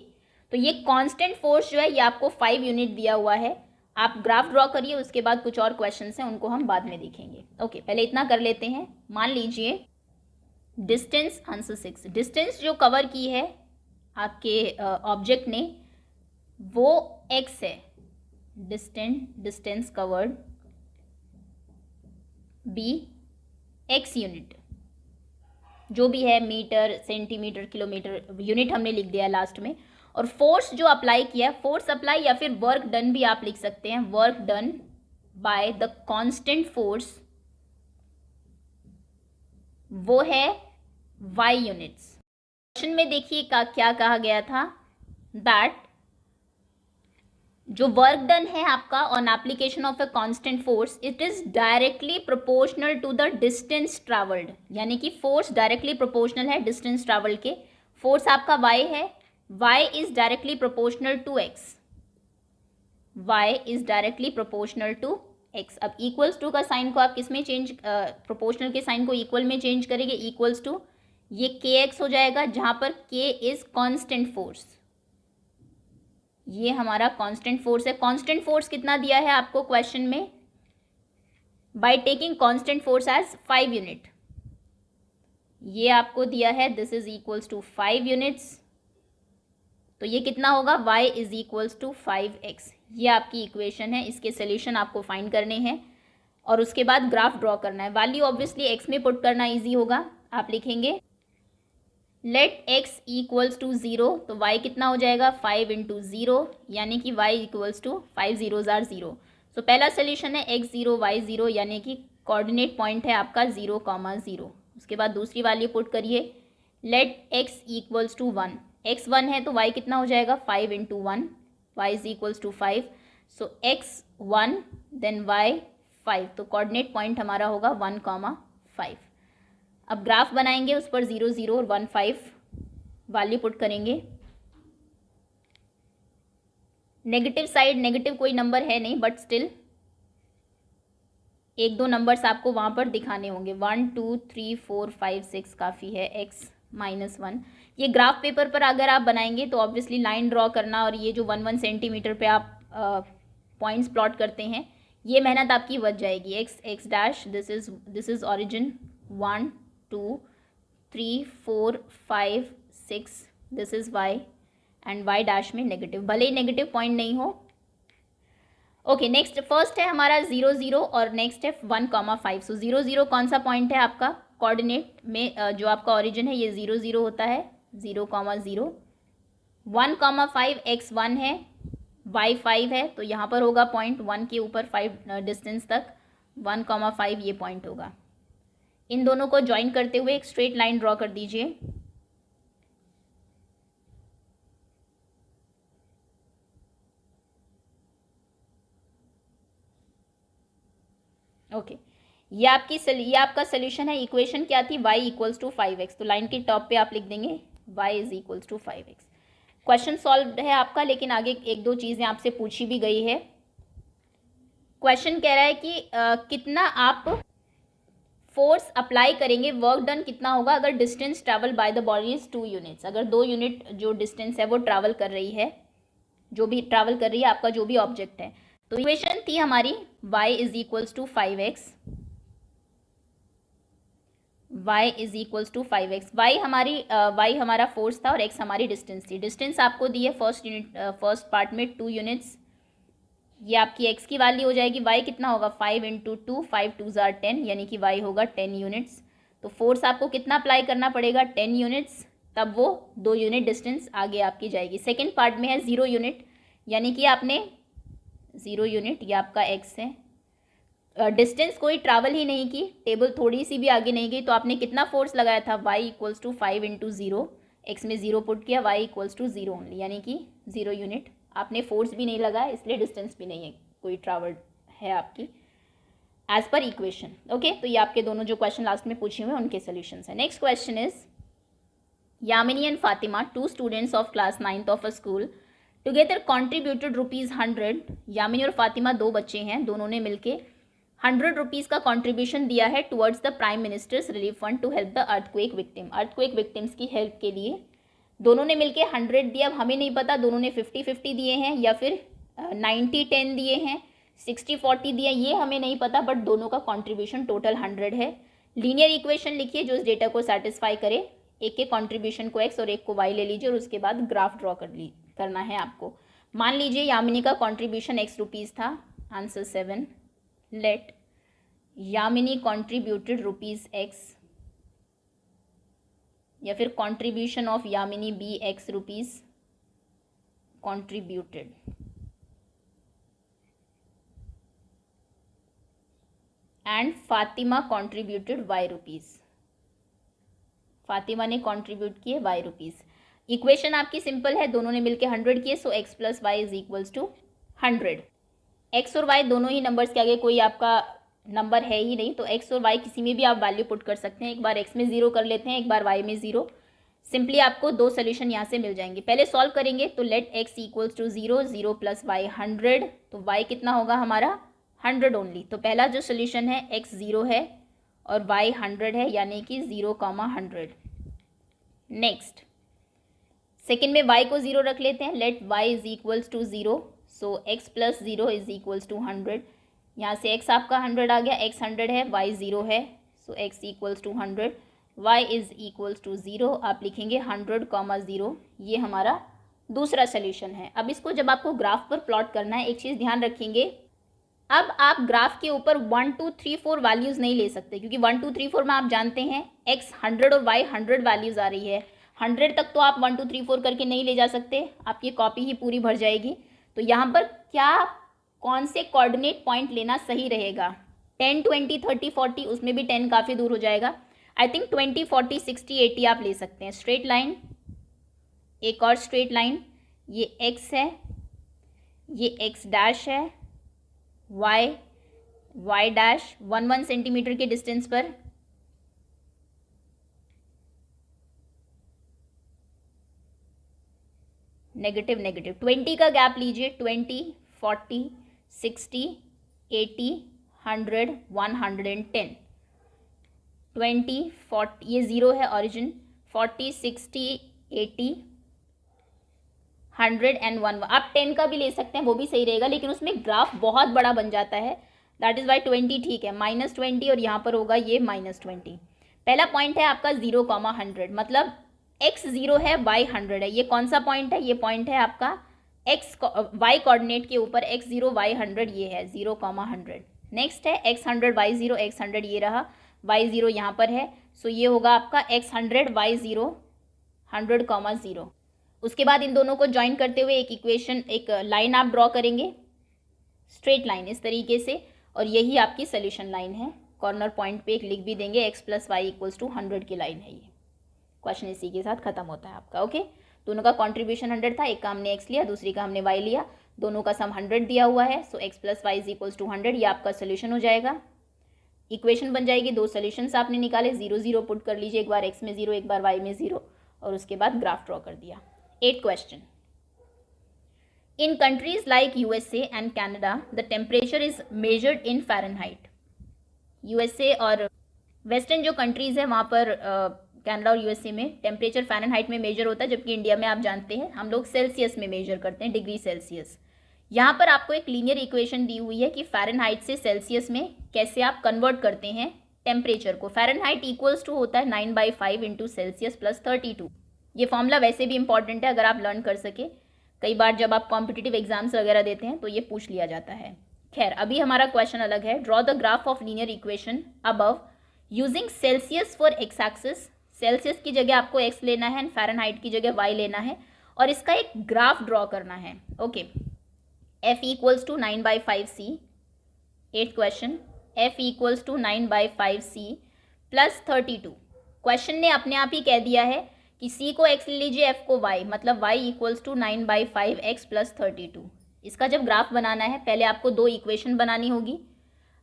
तो ये कांस्टेंट फोर्स जो है ये आपको 5 यूनिट दिया हुआ है। आप ग्राफ ड्रॉ करिए, उसके बाद कुछ और क्वेश्चंस हैं उनको हम बाद में देखेंगे। ओके, पहले इतना कर लेते हैं। मान लीजिए डिस्टेंस आंसर 6, डिस्टेंस जो कवर की है आपके ऑब्जेक्ट ने वो x है। Distance covered b x unit, जो भी है मीटर सेंटीमीटर किलोमीटर यूनिट हमने लिख दिया लास्ट में। और फोर्स जो अप्लाई किया है, फोर्स अप्लाई या फिर वर्क डन भी आप लिख सकते हैं, work done by the constant force, वो है y यूनिट्स। क्वेश्चन में देखिए क्या कहा गया था, दैट जो वर्क डन है आपका on application of a constant force, it is directly proportional to the distance travelled. यानी कि फोर्स डायरेक्टली प्रोपोर्शनल है डिस्टेंस ट्रैवल्ड के। फोर्स आपका y है, y is directly proportional to x, y is directly proportional to x। अब equals to का sign को आप किस में चेंज, प्रोपोर्शनल के साइन को इक्वल में चेंज करेंगे, इक्वल्स टू ये kx हो जाएगा, जहां पर k इज कांस्टेंट फोर्स। ये हमारा कांस्टेंट फोर्स है। कांस्टेंट फोर्स कितना दिया है आपको क्वेश्चन में, by taking constant force as 5 unit, ये आपको दिया है। This is equals to 5 units, तो ये कितना होगा, y is equals to 5x। ये आपकी इक्वेशन है, इसके सोल्यूशन आपको फाइंड करने हैं और उसके बाद ग्राफ ड्रॉ करना है। वैल्यू ऑब्वियसली x में पुट करना इजी होगा। आप लिखेंगे लेट x इक्वल्स टू 0, तो y कितना हो जाएगा 5 × 0, यानी कि y equals to 5 0s are 0। So पहला सोल्यूशन है x 0 y 0, यानी कि कोऑर्डिनेट पॉइंट है आपका 0,0। उसके बाद दूसरी वैल्यू पुट करिए, let x equals to 1, x 1 है तो y कितना हो जाएगा 5 into 1, y is equals to 5, so x 1 then y 5, तो कोऑर्डिनेट पॉइंट हमारा होगा 1,5। अब ग्राफ बनाएंगे, उस पर 0 0 और 1 5 वैल्यू पुट करेंगे। नेगेटिव साइड, नेगेटिव कोई नंबर है नहीं, बट स्टिल एक दो नंबर्स आपको वहाँ पर दिखाने होंगे। 1 2 3 4 5 6 काफ़ी है, x -1। ये ग्राफ पेपर पर अगर आप बनाएंगे तो ऑब्वियसली लाइन ड्रॉ करना और ये जो 1 1 सेंटीमीटर पे आप पॉइंट्स प्लॉट करते हैं, ये मेहनत आपकी बच जाएगी। x dash, this is origin 1 2 3 4 5 6, this is y and y dash में नेगेटिव, भले ही नेगेटिव पॉइंट नहीं हो। ओके, नेक्स्ट फर्स्ट है हमारा 0 0 और नेक्स्ट है 1,5। सो 0 0 कौन सा पॉइंट है आपका कोऑर्डिनेट में, जो आपका ओरिजिन है ये 0 0 होता है, 0,0। 1,5 x 1 है, y 5 है, तो यहाँ पर होगा पॉइंट 1 के ऊपर 5 डिस्टेंस तक 1,5 ये पॉइंट होगा। इन दोनों को ज्वाइन करते हुए एक स्ट्रेट लाइन ड्रॉ कर दीजिए। ओके, ये आपका सोल्यूशन है। इक्वेशन क्या थी, y इक्वल्स टू 5x, तो लाइन के टॉप पे आप लिख देंगे y is equals to 5x। Question solve है आपका, लेकिन आगे एक दो चीज़ें आपसे पूछी भी गई है। क्वेश्चन कह रहा है कि कितना आप फोर्स अप्लाई करेंगे, वर्क डन कितना होगा अगर distance travel by the body is 2 units. अगर 2 यूनिट जो डिस्टेंस है वो ट्रैवल कर रही है, जो भी ट्रैवल कर रही है आपका जो भी ऑब्जेक्ट है। तो इक्वेशन थी हमारी y is equals to 5x, y is equals to 5x। y हमारा फोर्स था और x हमारी डिस्टेंस थी। डिस्टेंस आपको दी है फर्स्ट पार्ट में 2 यूनिट्स, ये आपकी x की वैल्यू हो जाएगी। y कितना होगा 5 इंटू 2, 5 2 आर 10, यानी कि y होगा 10 यूनिट्स। तो फोर्स आपको कितना अप्लाई करना पड़ेगा 10 यूनिट्स, तब वो 2 यूनिट डिस्टेंस आगे आपकी जाएगी। सेकेंड पार्ट में है 0 यूनिट, यानी कि आपने 0 यूनिट, ये आपका x है, डिस्टेंस कोई ट्रैवल ही नहीं की, टेबल थोड़ी सी भी आगे नहीं गई, तो आपने कितना फोर्स लगाया था y equals to 5 into 0, x में 0 पुट किया, y इक्वल्स टू 0 ओनली, यानी कि 0 यूनिट। आपने फोर्स भी नहीं लगाया, इसलिए डिस्टेंस भी नहीं है कोई ट्रैवल है आपकी एज पर इक्वेशन। ओके, तो ये आपके दोनों जो क्वेश्चन लास्ट में पूछे हुए हैं उनके सोल्यूशंस है। Next question is Yamini and Fatima, 2 students of class 9th of a school, together contributed ₹100। Yamini और फातिमा 2 बच्चे हैं, दोनों ने मिलके 100 रुपीज़ का कॉन्ट्रीब्यूशन दिया है towards the prime minister's relief fund to help the earthquake victim. Earthquake victims की हेल्प के लिए दोनों ने मिलके 100 दिया। अब हमें नहीं पता दोनों ने 50-50 दिए हैं या फिर 90-10 दिए हैं, 60-40 दिए, ये हमें नहीं पता, बट दोनों का कॉन्ट्रीब्यूशन टोटल 100 है। लीनियर इक्वेशन लिखिए जो इस डेटा को सेटिस्फाई करे, एक के कॉन्ट्रीब्यूशन को x और एक को y ले लीजिए और उसके बाद ग्राफ ड्रॉ करना है आपको। मान लीजिए यामिनी का कॉन्ट्रीब्यूशन x रुपीज़ था, answer 7। Let Yamini contributed ₹x, या फिर contribution of Yamini be x rupees contributed, and Fatima contributed y rupees, Fatima ने कॉन्ट्रीब्यूट किए y रुपीज़। इक्वेशन आपकी सिंपल है, दोनों ने मिलकर 100 किए, so x plus y is equals to 100। x और y दोनों ही नंबर्स के आगे कोई आपका नंबर है ही नहीं, तो x और y किसी में भी आप वैल्यू पुट कर सकते हैं। एक बार x में 0 कर लेते हैं, एक बार y में 0, सिंपली आपको 2 सोल्यूशन यहाँ से मिल जाएंगे। पहले सॉल्व करेंगे तो let x equals to 0, 0 plus y 100, तो y कितना होगा हमारा 100 ओनली। तो पहला जो सोल्यूशन है x 0 है और y 100 है, यानी कि 0,100। नेक्स्ट सेकेंड में y को 0 रख लेते हैं, let y is equals to 0, so x plus 0 is equals to 100। यहाँ से x आपका 100 आ गया, x 100 है, y 0 है, so x equals to 100, y is equals to 0, आप लिखेंगे 100,0। ये हमारा दूसरा सोल्यूशन है। अब इसको जब आपको ग्राफ पर प्लॉट करना है, एक चीज़ ध्यान रखेंगे, अब आप ग्राफ के ऊपर 1 2 3 4 वैल्यूज़ नहीं ले सकते, क्योंकि 1 2 3 4 में आप जानते हैं x 100 और y 100 वैल्यूज़ आ रही है। 100 तक तो आप 1 2 3 4 करके नहीं ले जा सकते, आपकी कॉपी ही पूरी भर जाएगी। तो यहाँ पर कौन से कोऑर्डिनेट पॉइंट लेना सही रहेगा, 10, 20, 30, 40, उसमें भी 10 काफ़ी दूर हो जाएगा। आई थिंक 20, 40, 60, 80 आप ले सकते हैं। स्ट्रेट लाइन, एक और स्ट्रेट लाइन, ये x है, ये x डैश है, y डैश 1 सेंटीमीटर के डिस्टेंस पर, नेगेटिव नेगेटिव 20 का गैप लीजिए, 20, 40, 60, 80, 100, 110, 20, 40, ये 0 है ऑरिजिन, 40, 60, 80, 100 एंड 1। आप 10 का भी ले सकते हैं, वो भी सही रहेगा, लेकिन उसमें ग्राफ बहुत बड़ा बन जाता है, दैट इज़ वाई 20 ठीक है। -20 और यहाँ पर होगा ये -20। पहला पॉइंट है आपका 0, 100, मतलब x 0 है, y 100 है। ये कौन सा पॉइंट है? ये पॉइंट है आपका x y कोऑर्डिनेट के ऊपर, x 0 y 100 ये है, 0, 100। नेक्स्ट है x 100 y 0, x 100 ये रहा, y 0 यहाँ पर है, सो ये होगा आपका x 100 y 0, 100, 0। उसके बाद इन दोनों को ज्वाइन करते हुए एक इक्वेशन, एक लाइन आप ड्रॉ करेंगे, स्ट्रेट लाइन इस तरीके से, और यही आपकी सोल्यूशन लाइन है। कॉर्नर पॉइंट पे एक लिख भी देंगे, x + y = 100 की लाइन है ये। क्वेश्चन इसी के साथ खत्म होता है आपका। ओके, दोनों का कंट्रीब्यूशन 100 था, एक का हमने x लिया, दूसरी का हमने y लिया, दोनों का सम 100 दिया हुआ है, सो x + y = 100, ये आपका सोल्यूशन हो जाएगा। इक्वेशन बन जाएगी, दो सोल्यूशंस आपने निकाले, 0, 0 पुट कर लीजिए, एक बार x में 0, एक बार y में 0, और उसके बाद ग्राफ ड्रॉ कर दिया। 8 question. In countries like USA and Canada, the temperature is measured in Fahrenheit. USA और वेस्टर्न जो कंट्रीज़ है वहाँ पर कनाडा और यूएसए में टेम्परेचर फ़ारेनहाइट में मेजर होता है, जबकि इंडिया में आप जानते हैं हम लोग सेल्सियस में मेजर करते हैं, डिग्री सेल्सियस। यहाँ पर आपको एक लीनियर इक्वेशन दी हुई है कि फ़ारेनहाइट से सेल्सियस में कैसे आप कन्वर्ट करते हैं टेम्परेचर को। फ़ारेनहाइट = होता है 9/5 × सेल्सियस + 32। ये फॉर्मूला वैसे भी इंपॉर्टेंट है, अगर आप लर्न कर सके। कई बार जब आप कॉम्पिटिटिव एग्जाम्स वगैरह देते हैं तो ये पूछ लिया जाता है। खैर, अभी हमारा क्वेश्चन अलग है। Draw the graph of linear equation above using Celsius for x axis. Celsius की जगह आपको x लेना है एंड फ़ारेनहाइट की जगह y लेना है, और इसका एक ग्राफ ड्रॉ करना है। Okay, f = 9/5c। 8th question, f = 9/5c + 32। Question ने अपने आप ही कह दिया है कि c को x ले लीजिए, f को y, मतलब y = 9/5x + 32। इसका जब ग्राफ बनाना है, पहले आपको दो इक्वेशन बनानी होगी।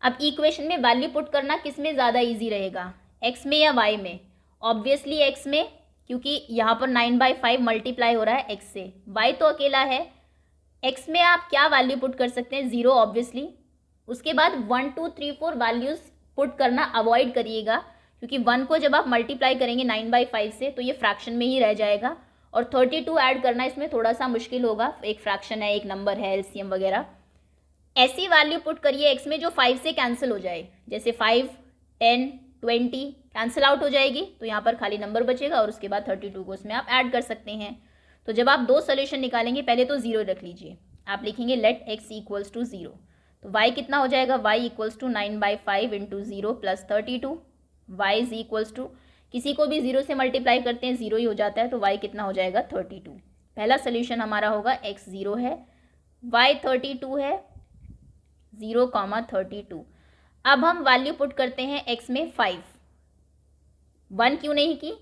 अब इक्वेशन में वैल्यू पुट करना किस में ज़्यादा इजी रहेगा, x में या y में? ऑब्वियसली x में, क्योंकि यहाँ पर 9/5 मल्टीप्लाई हो रहा है x से, y तो अकेला है। x में आप क्या वैल्यू पुट कर सकते हैं? 0 ऑब्वियसली। उसके बाद 1, 2, 3, 4 वैल्यूज़ पुट करना अवॉइड करिएगा, क्योंकि 1 को जब आप मल्टीप्लाई करेंगे 9/5 से तो ये फ्रैक्शन में ही रह जाएगा, और 32 ऐड करना इसमें थोड़ा सा मुश्किल होगा, एक फ्रैक्शन है, एक नंबर है, एलसीएम वगैरह। ऐसी वैल्यू पुट करिए x में जो 5 से कैंसिल हो जाए, जैसे 5, 10, 20 कैंसिल आउट हो जाएगी, तो यहाँ पर खाली नंबर बचेगा, और उसके बाद 32 को उसमें आप ऐड कर सकते हैं। तो जब आप दो सोल्यूशन निकालेंगे, पहले तो 0 रख लीजिए, आप लिखेंगे लेट x = 0। तो y कितना हो जाएगा? y = 9/5 × 0 + 32। y = किसी को भी 0 से मल्टीप्लाई करते हैं 0 ही हो जाता है, तो y कितना हो जाएगा? 32। पहला सोल्यूशन हमारा होगा x 0 है, y 32 है, 0, 32। अब हम वैल्यू पुट करते हैं x में 5। 1 क्यों नहीं की?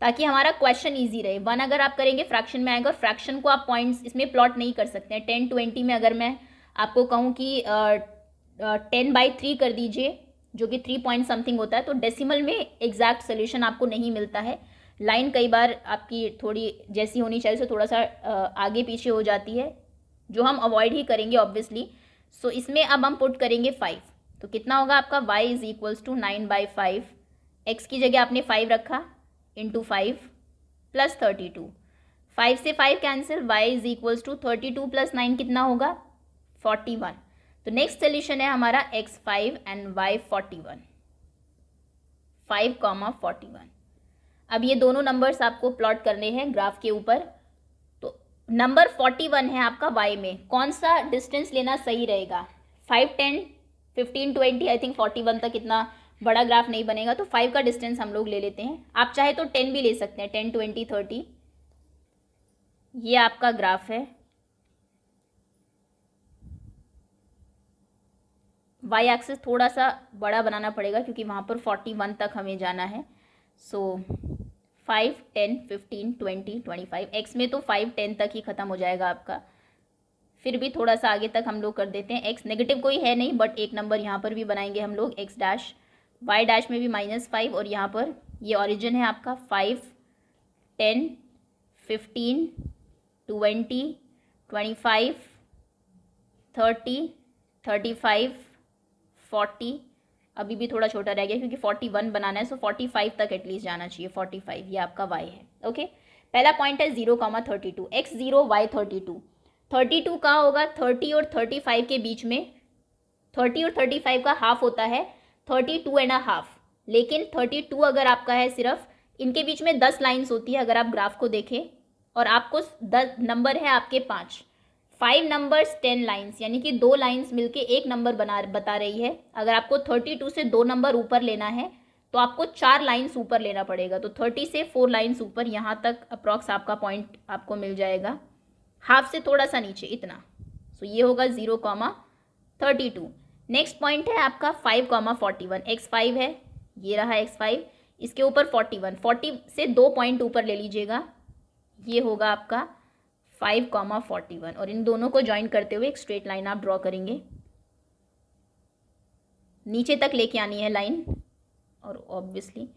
ताकि हमारा क्वेश्चन इजी रहे। 1 अगर आप करेंगे फ्रैक्शन में आएगा, और फ्रैक्शन को आप पॉइंट्स इसमें प्लॉट नहीं कर सकते हैं। 10, 20 में अगर मैं आपको कहूँ कि 10/3 कर दीजिए, जो कि 3 पॉइंट समथिंग होता है, तो डेसिमल में एग्जैक्ट सोल्यूशन आपको नहीं मिलता है। लाइन कई बार आपकी थोड़ी जैसी होनी चाहिए, उससे थोड़ा सा आगे पीछे हो जाती है, जो हम अवॉइड ही करेंगे ऑब्वियसली। सो इसमें अब हम पुट करेंगे 5, तो कितना होगा आपका? y = 9/5, x की जगह आपने 5 रखा, × 5 + 32। 5 से 5 कैंसिल, y = 32 + 9 कितना होगा? 41। तो नेक्स्ट सोल्यूशन है हमारा x 5 एंड y 41, 5, 41। अब ये दोनों नंबर्स आपको प्लॉट करने हैं ग्राफ के ऊपर। तो नंबर 41 है आपका y में, कौन सा डिस्टेंस लेना सही रहेगा? 5, 10, 15, 20, आई थिंक 41 तक इतना बड़ा ग्राफ नहीं बनेगा, तो 5 का डिस्टेंस हम लोग ले लेते हैं। आप चाहे तो 10 भी ले सकते हैं, 10, 20, 30। ये आपका ग्राफ है, वाई एक्सिस थोड़ा सा बड़ा बनाना पड़ेगा क्योंकि वहाँ पर 41 तक हमें जाना है। सो 5, 10, 15, 20, 25, एक्स में तो 5, 10 तक ही ख़त्म हो जाएगा आपका। फिर भी थोड़ा सा आगे तक हम लोग कर देते हैं। एक्स नेगेटिव कोई है नहीं, बट एक नंबर यहाँ पर भी बनाएंगे हम लोग एक्स डैश। वाई डैश में भी -5 और यहाँ पर ये ओरिजिन है आपका 5, 10, 15, 20, 25, 30, 35, 40। अभी भी थोड़ा छोटा रह गया क्योंकि 41 बनाना है, सो 45 तक एटलीस्ट जाना चाहिए। 45 ये आपका वाई है। ओके, पहला पॉइंट है 0,32, एक्स 0 वाई 32। 32 कहाँ होगा? 30 और 35 के बीच में। 30 और 35 का हाफ होता है 32.5, लेकिन 32 अगर आपका है सिर्फ, इनके बीच में 10 लाइन्स होती है अगर आप ग्राफ को देखें, और आपको 10 नंबर है आपके 5 नंबर्स 10 लाइन्स, यानी कि 2 लाइन्स मिलके एक नंबर बता रही है। अगर आपको 32 से 2 नंबर ऊपर लेना है तो आपको 4 लाइन्स ऊपर लेना पड़ेगा। तो 30 से 4 लाइन्स ऊपर, यहाँ तक अप्रॉक्स आपका पॉइंट आपको मिल जाएगा, हाफ से थोड़ा सा नीचे इतना। सो ये होगा 0,32। नेक्स्ट पॉइंट है आपका 5,41, एक्स 5 है, ये रहा एक्स 5, इसके ऊपर 41, 40 से 2 पॉइंट ऊपर ले लीजिएगा, ये होगा आपका 5,41। और इन दोनों को ज्वाइन करते हुए एक स्ट्रेट लाइन आप ड्रॉ करेंगे, नीचे तक लेके आनी है लाइन, और ऑब्वियसली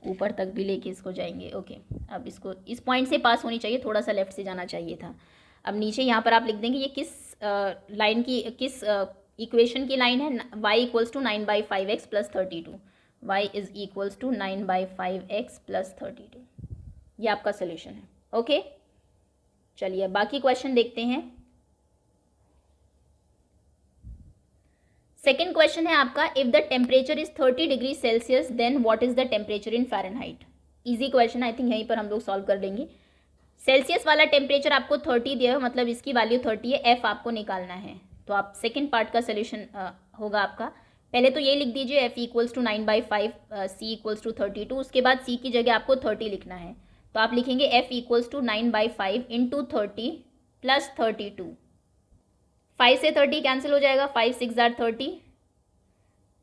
ऊपर तक भी लेके इसको जाएंगे। ओके, अब इसको इस पॉइंट से पास होनी चाहिए, थोड़ा सा लेफ्ट से जाना चाहिए था। अब नीचे यहाँ पर आप लिख देंगे ये किस लाइन की, किस इक्वेशन की लाइन है? y = 9/5x + 32, y = 9/5x + 32। ये आपका सोल्यूशन है। ओके, चलिए बाकी क्वेश्चन देखते हैं। सेकेंड क्वेश्चन है आपका, if the temperature is 30 degree Celsius then what is the temperature in Fahrenheit. Easy question, I think यहीं पर हम लोग सॉल्व कर लेंगे। सेल्सियस वाला टेम्परेचर आपको 30 दिया है, मतलब इसकी वैल्यू 30 है, एफ आपको निकालना है। तो आप सेकेंड पार्ट का सोल्यूशन होगा आपका, पहले तो ये लिख दीजिए f = 9/5, c = 32, उसके बाद c की जगह आपको 30 लिखना है। तो आप लिखेंगे f = 9/5 × 30 + 32। 5 से 30 कैंसिल हो जाएगा, 5 6 = 30,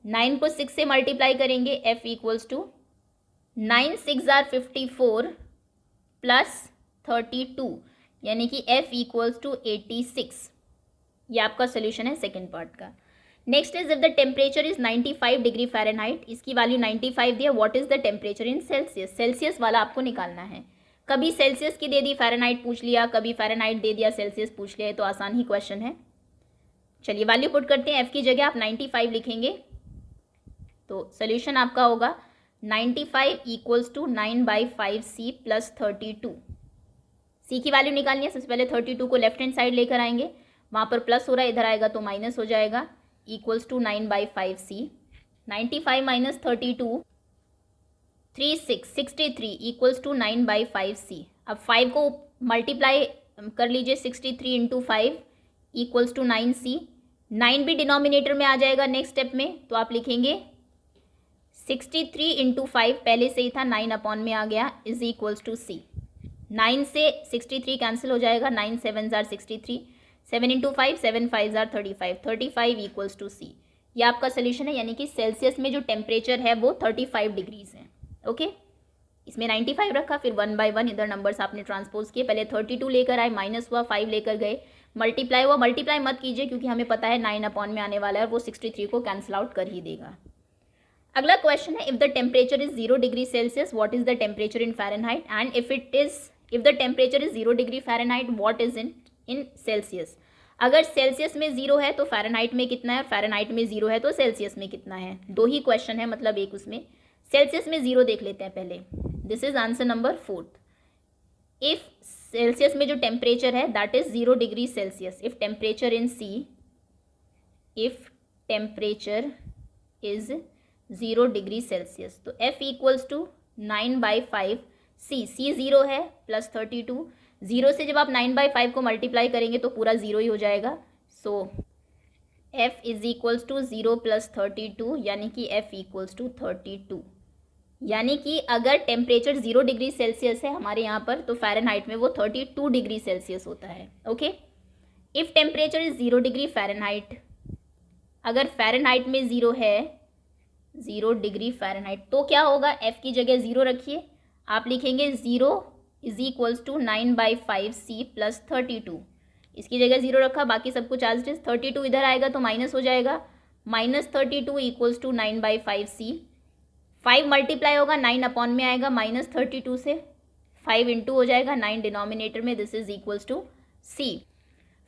9 को 6 से मल्टीप्लाई करेंगे, f = 9 6 = 54 + 32, यानी कि f = 86। ये आपका सोल्यूशन है सेकेंड पार्ट का। Next is if the temperature is 95 degree Fahrenheit, इसकी वैल्यू 95 दिया, what is the temperature in Celsius. Celsius वाला आपको निकालना है। कभी सेल्सियस की दे दी फ़ारेनहाइट पूछ लिया, कभी फ़ारेनहाइट दे दिया सेल्सियस पूछ लिया, तो आसान ही क्वेश्चन है। चलिए वैल्यू पुट करते हैं, f की जगह आप 95 लिखेंगे, तो सोल्यूशन आपका होगा 95 = 9/5c + 32। c की वैल्यू निकालनी है, सबसे पहले 32 को लेफ्ट हैंड साइड लेकर आएंगे, वहाँ पर प्लस हो रहा है, इधर आएगा तो माइनस हो जाएगा, = 9/5c। 95 - 32 63 = 9/5c। अब 5 को मल्टीप्लाई कर लीजिए, 63 × 5 = 9c। 9 भी डिनोमिनेटर में आ जाएगा नेक्स्ट स्टेप में, तो आप लिखेंगे 63 × 5, पहले से ही था 9 में आ गया, = c। 9 से 63 कैंसिल हो जाएगा, 9 7 = 63, 7 × 5 7 5 = 35, 35 = c। ये आपका सोल्यूशन है, यानी कि सेल्सियस में जो टेम्परेचर है वो 35 डिग्रीज है। ओके, इसमें 95 रखा, फिर 1 by 1 इधर नंबर्स आपने ट्रांसपोज किए, पहले 32 लेकर आए, माइनस हुआ, 5 लेकर गए, मल्टीप्लाई हुआ, मल्टीप्लाई मत कीजिए क्योंकि हमें पता है 9 में आने वाला है और वो 63 को कैंसिल आउट कर ही देगा। अगला क्वेश्चन है, if the temperature is 0 degree Celsius what is the temperature in Fahrenheit, and if the temperature is 0 degree Fahrenheit what is in Celsius. अगर सेल्सियस में 0 है तो फ़ारेनहाइट में कितना है, फ़ारेनहाइट में 0 है तो सेल्सियस में कितना है। दो ही क्वेश्चन है, मतलब एक उसमें। सेल्सियस में 0 देख लेते हैं पहले, this is answer number 4। If Celsius में जो टेम्परेचर है that is 0 degree Celsius, if temperature in C, if temperature is 0 degree Celsius, तो f = 9/5 c, 0 है, + 32, 0 से जब आप 9/5 को मल्टीप्लाई करेंगे तो पूरा 0 ही हो जाएगा। सो f = 0 + 32, यानी कि f = 32। यानी कि अगर टेम्परेचर 0 डिग्री सेल्सियस है हमारे यहाँ पर, तो फ़ारेनहाइट में वो 32 डिग्री सेल्सियस होता है। Okay, if temperature is 0 degree Fahrenheit अगर फ़ारेनहाइट में 0 है, 0 डिग्री फ़ारेनहाइट, तो क्या होगा, f की जगह 0 रखिए, आप लिखेंगे 0 is equals to 9/5c plus 32। इसकी जगह 0 रखा, बाकी सब कुछ एज इट इज। 32 इधर आएगा तो माइनस हो जाएगा, -32 इक्वल्स टू 9/5c। 5 मल्टीप्लाई होगा, 9 अपॉन में आएगा, -32 से 5 इंटू हो जाएगा, 9 डिनोमिनेटर में, this is equals to c।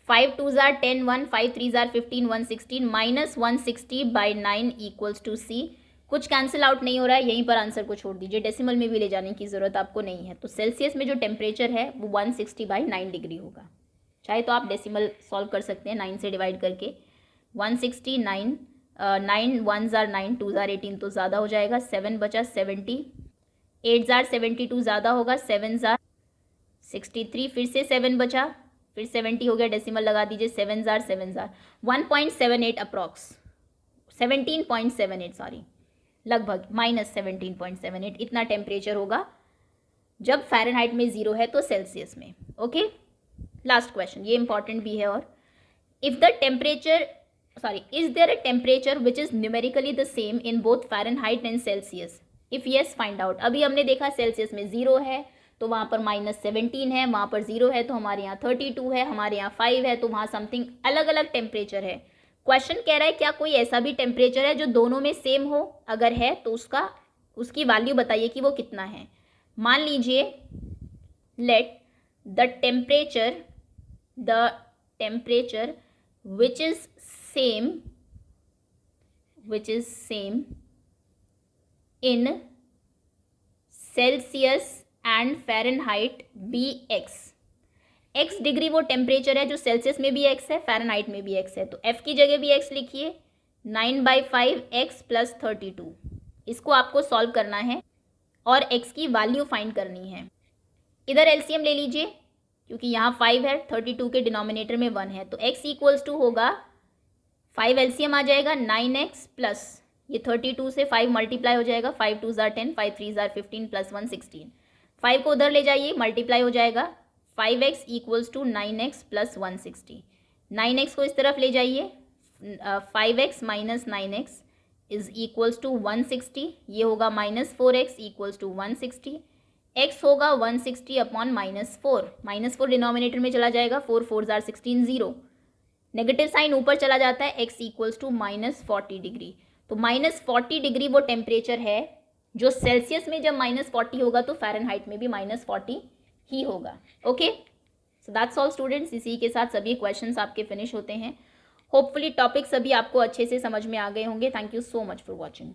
5 2 जार 10, 1 5 3 जार 15, 116 -160/9 इक्वल्स टू c। कुछ कैंसिल आउट नहीं हो रहा है, यहीं पर आंसर को छोड़ दीजिए, डेसिमल में भी ले जाने की ज़रूरत आपको नहीं है। तो सेल्सियस में जो टेम्परेचर है वो 160/9 डिग्री होगा। चाहे तो आप डेसिमल सॉल्व कर सकते हैं 9 से डिवाइड करके। 169, 9 1 जार 9, 2 जार 18 तो ज़्यादा हो जाएगा, 7 बचा 70, 8 जार 72 ज़्यादा होगा, 7 जार 63, फिर से 7 बचा, फिर 70 हो गया, डेसिमल लगा दीजिए, 7 जार 1.78 अप्रॉक्स, 17.78 सॉरी, लगभग -17.78 इतना टेम्परेचर होगा जब फ़ारेनहाइट में 0 है तो सेल्सियस में। ओके, लास्ट क्वेश्चन, ये इंपॉर्टेंट भी है। और if the temperature is there a temperature which is numerically the same in both Fahrenheit and Celsius, if yes find out. अभी हमने देखा सेल्सियस में 0 है तो वहाँ पर -17 है, वहाँ पर 0 है तो हमारे यहाँ 32 है, हमारे यहाँ 5 है, तो वहाँ समथिंग अलग अलग टेम्परेचर है। क्वेश्चन कह रहा है क्या कोई ऐसा भी टेम्परेचर है जो दोनों में सेम हो, अगर है तो उसकी वैल्यू बताइए कि वो कितना है। मान लीजिए let the temperature which is same in Celsius and Fahrenheit be x। x degree वो टेम्परेचर है जो सेल्सियस में भी x है, फ़ारेनहाइट में भी x है, तो f की जगह भी x लिखिए, 9/5x प्लस 32। इसको आपको सॉल्व करना है और x की वैल्यू फाइंड करनी है। इधर एलसीएम ले लीजिए, क्योंकि यहाँ 5 है, 32 के डिनोमिनेटर में 1 है, तो x इक्वल्स टू होगा 5 एलसीएम आ जाएगा 9x प्लस ये 32 से 5 मल्टीप्लाई हो जाएगा, 5 2 जार 10, 5 3 जार 15 प्लस 1 16। 5 को उधर ले जाइए, मल्टीप्लाई हो जाएगा, 5x equals to 9x plus 160। 9x को इस तरफ ले जाइए, 5x minus 9x is equals to 160, ये होगा -4x इक्वल्स टू 160। x होगा 160 अपॉन -4 डिनोमिनेटर में चला जाएगा, 4 4 जार 16 0, नेगेटिव साइन ऊपर चला जाता है, x इक्वल्स टू -40 डिग्री। तो -40 डिग्री वो टेम्परेचर है जो सेल्सियस में जब -40 होगा तो फ़ारेनहाइट में भी -40 ही होगा। Okay, so that's all students, इसी के साथ सभी क्वेश्चंस आपके फिनिश होते हैं। होपफुली टॉपिक सभी आपको अच्छे से समझ में आ गए होंगे। Thank you so much for watching.